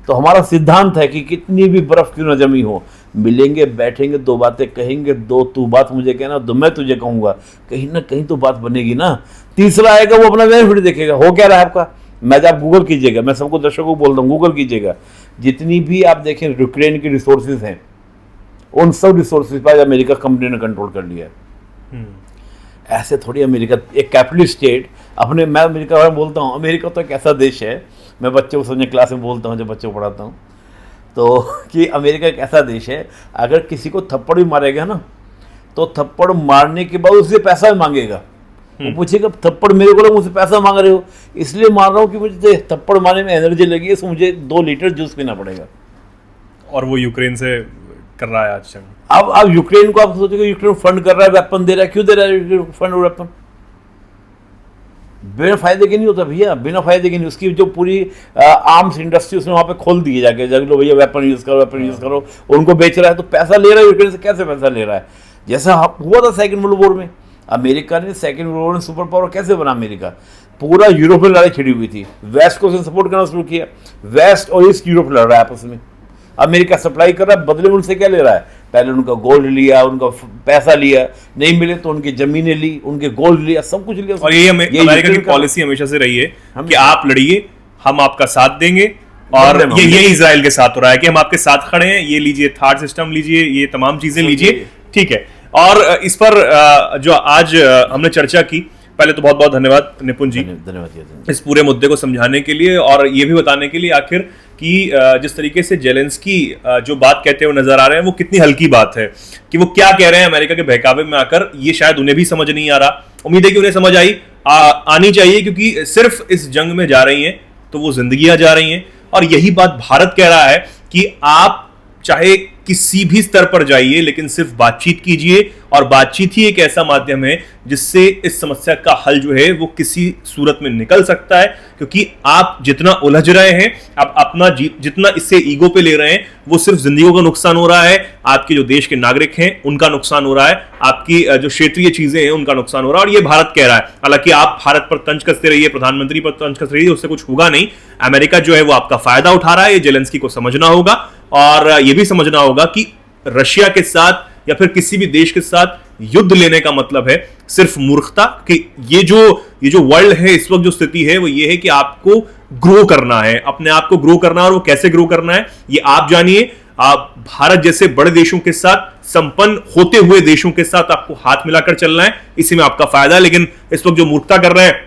तो हमारा सिद्धांत है कि कितनी भी बर्फ क्यों न जमी हो, मिलेंगे, बैठेंगे, दो बातें कहेंगे, दो तू बात मुझे कहना, दो मैं तुझे कहूंगा, कहीं ना कहीं तो बात बनेगी ना। तीसरा आएगा वो अपना बेनिफिट देखेगा। हो क्या रहा है आपका, मैं आप गूगल कीजिएगा, मैं सबको दर्शकों को बोल रहा हूँ, गूगल कीजिएगा, जितनी भी आप देखें यूक्रेन की रिसोर्सेज हैं, उन सब रिसोर्सेज पर अमेरिका कंपनी ने कंट्रोल कर लिया है। ऐसे थोड़ी अमेरिका, एक कैपिटलिस्ट स्टेट अपने, मैं अमेरिका में बोलता हूँ, अमेरिका तो एक ऐसा देश है, मैं बच्चों को समझे क्लास में बोलता हूँ, जब बच्चों को पढ़ाता हूँ, तो कि अमेरिका एक ऐसा देश है, अगर किसी को थप्पड़ भी मारेगा ना, तो थप्पड़ मारने के बाद उससे पैसा भी मांगेगा। वो पूछेगा थप्पड़ मेरे को मुझसे पैसा मांग रहे हो, इसलिए मार रहा हूँ कि मुझे थप्पड़ मारने में एनर्जी लगी है, तो मुझे 2 लीटर जूस पीना पड़ेगा। और वो यूक्रेन से कर रहा है आज जंग। अब यूक्रेन को आप सोचोगे, यूक्रेन फंड कर रहा है, वेपन दे रहा है, क्यों दे रहा है फंड और वेपन? बिना फायदे के नहीं होता भैया, बिना फायदे के नहीं। उसकी जो पूरी आर्म्स इंडस्ट्री उसने वहाँ पे खोल दी है, जाके जग लो भैया वेपन यूज करो, वेपन यूज करो, उनको बेच रहा है, तो पैसा ले रहा है यूक्रेन से। कैसे पैसा ले रहा है? जैसा हुआ था सेकंड वर्ल्ड वॉर में, अमेरिका ने सेकंड वर्ल्ड वॉर में सुपर पावर कैसे बना अमेरिका? पूरा यूरोप में लड़ाई छिड़ी हुई थी, वेस्ट को उसने सपोर्ट करना शुरू किया, वेस्ट और ईस्ट यूरोप लड़ रहा है आपस में, अमेरिका सप्लाई कर रहा है, बदले में उनसे क्या ले रहा है? पहले उनका गोल्ड लिया, उनका पैसा लिया, नहीं मिले तो उनकी जमीनें ली, उनके गोल्ड लिया, सब कुछ लिया। और ये अमेरिका की पॉलिसी हमेशा से रही है कि आप लड़िए, हम आपका साथ देंगे, और ये इजराइल के साथ हो रहा है कि हम आपके साथ खड़े हैं, ये लीजिए, थार्ड सिस्टम लीजिए, ये तमाम चीजें लीजिए, ठीक है। और इस पर जो आज हमने चर्चा की, पहले तो बहुत बहुत धन्यवाद निपुण जी, धन्यवाद इस पूरे मुद्दे को समझाने के लिए, और ये भी बताने के लिए आखिर कि जिस तरीके से जेलेंस्की जो बात कहते हुए नजर आ रहे हैं, वो कितनी हल्की बात है, कि वो क्या कह रहे हैं अमेरिका के बहकावे में आकर, ये शायद उन्हें भी समझ नहीं आ रहा। उम्मीद है कि उन्हें समझ आनी चाहिए, क्योंकि सिर्फ इस जंग में जा रही हैं तो वो जिंदगियां जा रही हैं। और यही बात भारत कह रहा है कि आप चाहे किसी भी स्तर पर जाइए, लेकिन सिर्फ बातचीत कीजिए, और बातचीत ही एक ऐसा माध्यम है जिससे इस समस्या का हल जो है वो किसी सूरत में निकल सकता है। क्योंकि आप जितना उलझ रहे हैं, आप अपना जितना इससे ईगो पे ले रहे हैं, वो सिर्फ जिंदगियों का नुकसान हो रहा है, आपके जो देश के नागरिक हैं उनका नुकसान हो रहा है, आपकी जो क्षेत्रीय चीजें हैं उनका नुकसान हो रहा है। और ये भारत कह रहा है, हालांकि आप भारत पर तंज कसते रहिए, प्रधानमंत्री पर तंज कसते रहिए, उससे कुछ होगा नहीं। अमेरिका जो है वो आपका फायदा उठा रहा है, ये जेलेंस्की को समझना होगा, और ये भी समझना होगा कि रशिया के साथ या फिर किसी भी देश के साथ युद्ध लेने का मतलब है सिर्फ मूर्खता। कि ये जो वर्ल्ड है इस वक्त, जो स्थिति है वो ये है कि आपको ग्रो करना है, अपने आप को ग्रो करना है, और वो कैसे ग्रो करना है ये आप जानिए। आप भारत जैसे बड़े देशों के साथ, संपन्न होते हुए देशों के साथ आपको हाथ मिलाकर चलना है, इसी में आपका फायदा है। लेकिन इस वक्त जो मूर्खता कर रहे हैं,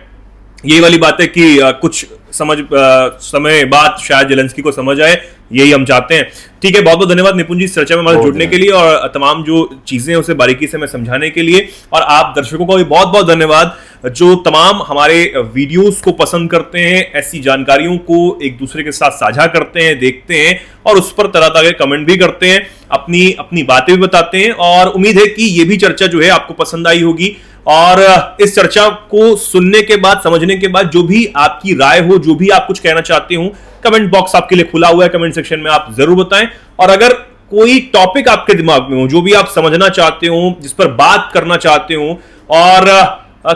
ये वाली बात है कि कुछ समय बाद शायद जेलेंस्की को समझ आए, यही हम चाहते हैं। ठीक है, बहुत बहुत धन्यवाद निपुण जी इस चर्चा में हमारे जुड़ने के लिए, और तमाम जो चीजें उसे बारीकी से मैं समझाने के लिए। और आप दर्शकों को भी बहुत बहुत धन्यवाद, जो तमाम हमारे वीडियोस को पसंद करते हैं, ऐसी जानकारियों को एक दूसरे के साथ साझा करते हैं, देखते हैं, और उस पर तरह तरह के कमेंट भी करते हैं, अपनी बातें भी बताते हैं। और उम्मीद है कि ये भी चर्चा जो है आपको पसंद आई होगी, और इस चर्चा को सुनने के बाद, समझने के बाद, जो भी आपकी राय हो, जो भी आप कुछ कहना चाहते हो, कमेंट बॉक्स आपके लिए खुला हुआ है, कमेंट सेक्शन में आप जरूर बताएं। और अगर कोई टॉपिक आपके दिमाग में हो, जो भी आप समझना चाहते हो, जिस पर बात करना चाहते हो, और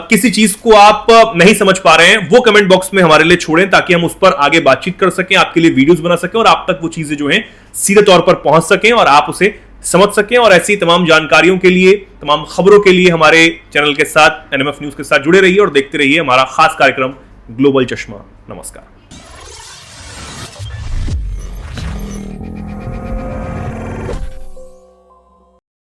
किसी चीज को आप नहीं समझ पा रहे हैं, वो कमेंट बॉक्स में हमारे लिए छोड़ें, ताकि हम उस पर आगे बातचीत कर सकें, आपके लिए वीडियोस बना सकें, और आप तक वो चीजें जो हैं सीधे तौर पर पहुंच सकें, और आप उसे समझ सकें। और ऐसी तमाम जानकारियों के लिए, तमाम खबरों के लिए हमारे चैनल के साथ, एनएमएफ न्यूज के साथ जुड़े रहिए, और देखते रहिए हमारा खास कार्यक्रम ग्लोबल चश्मा। नमस्कार।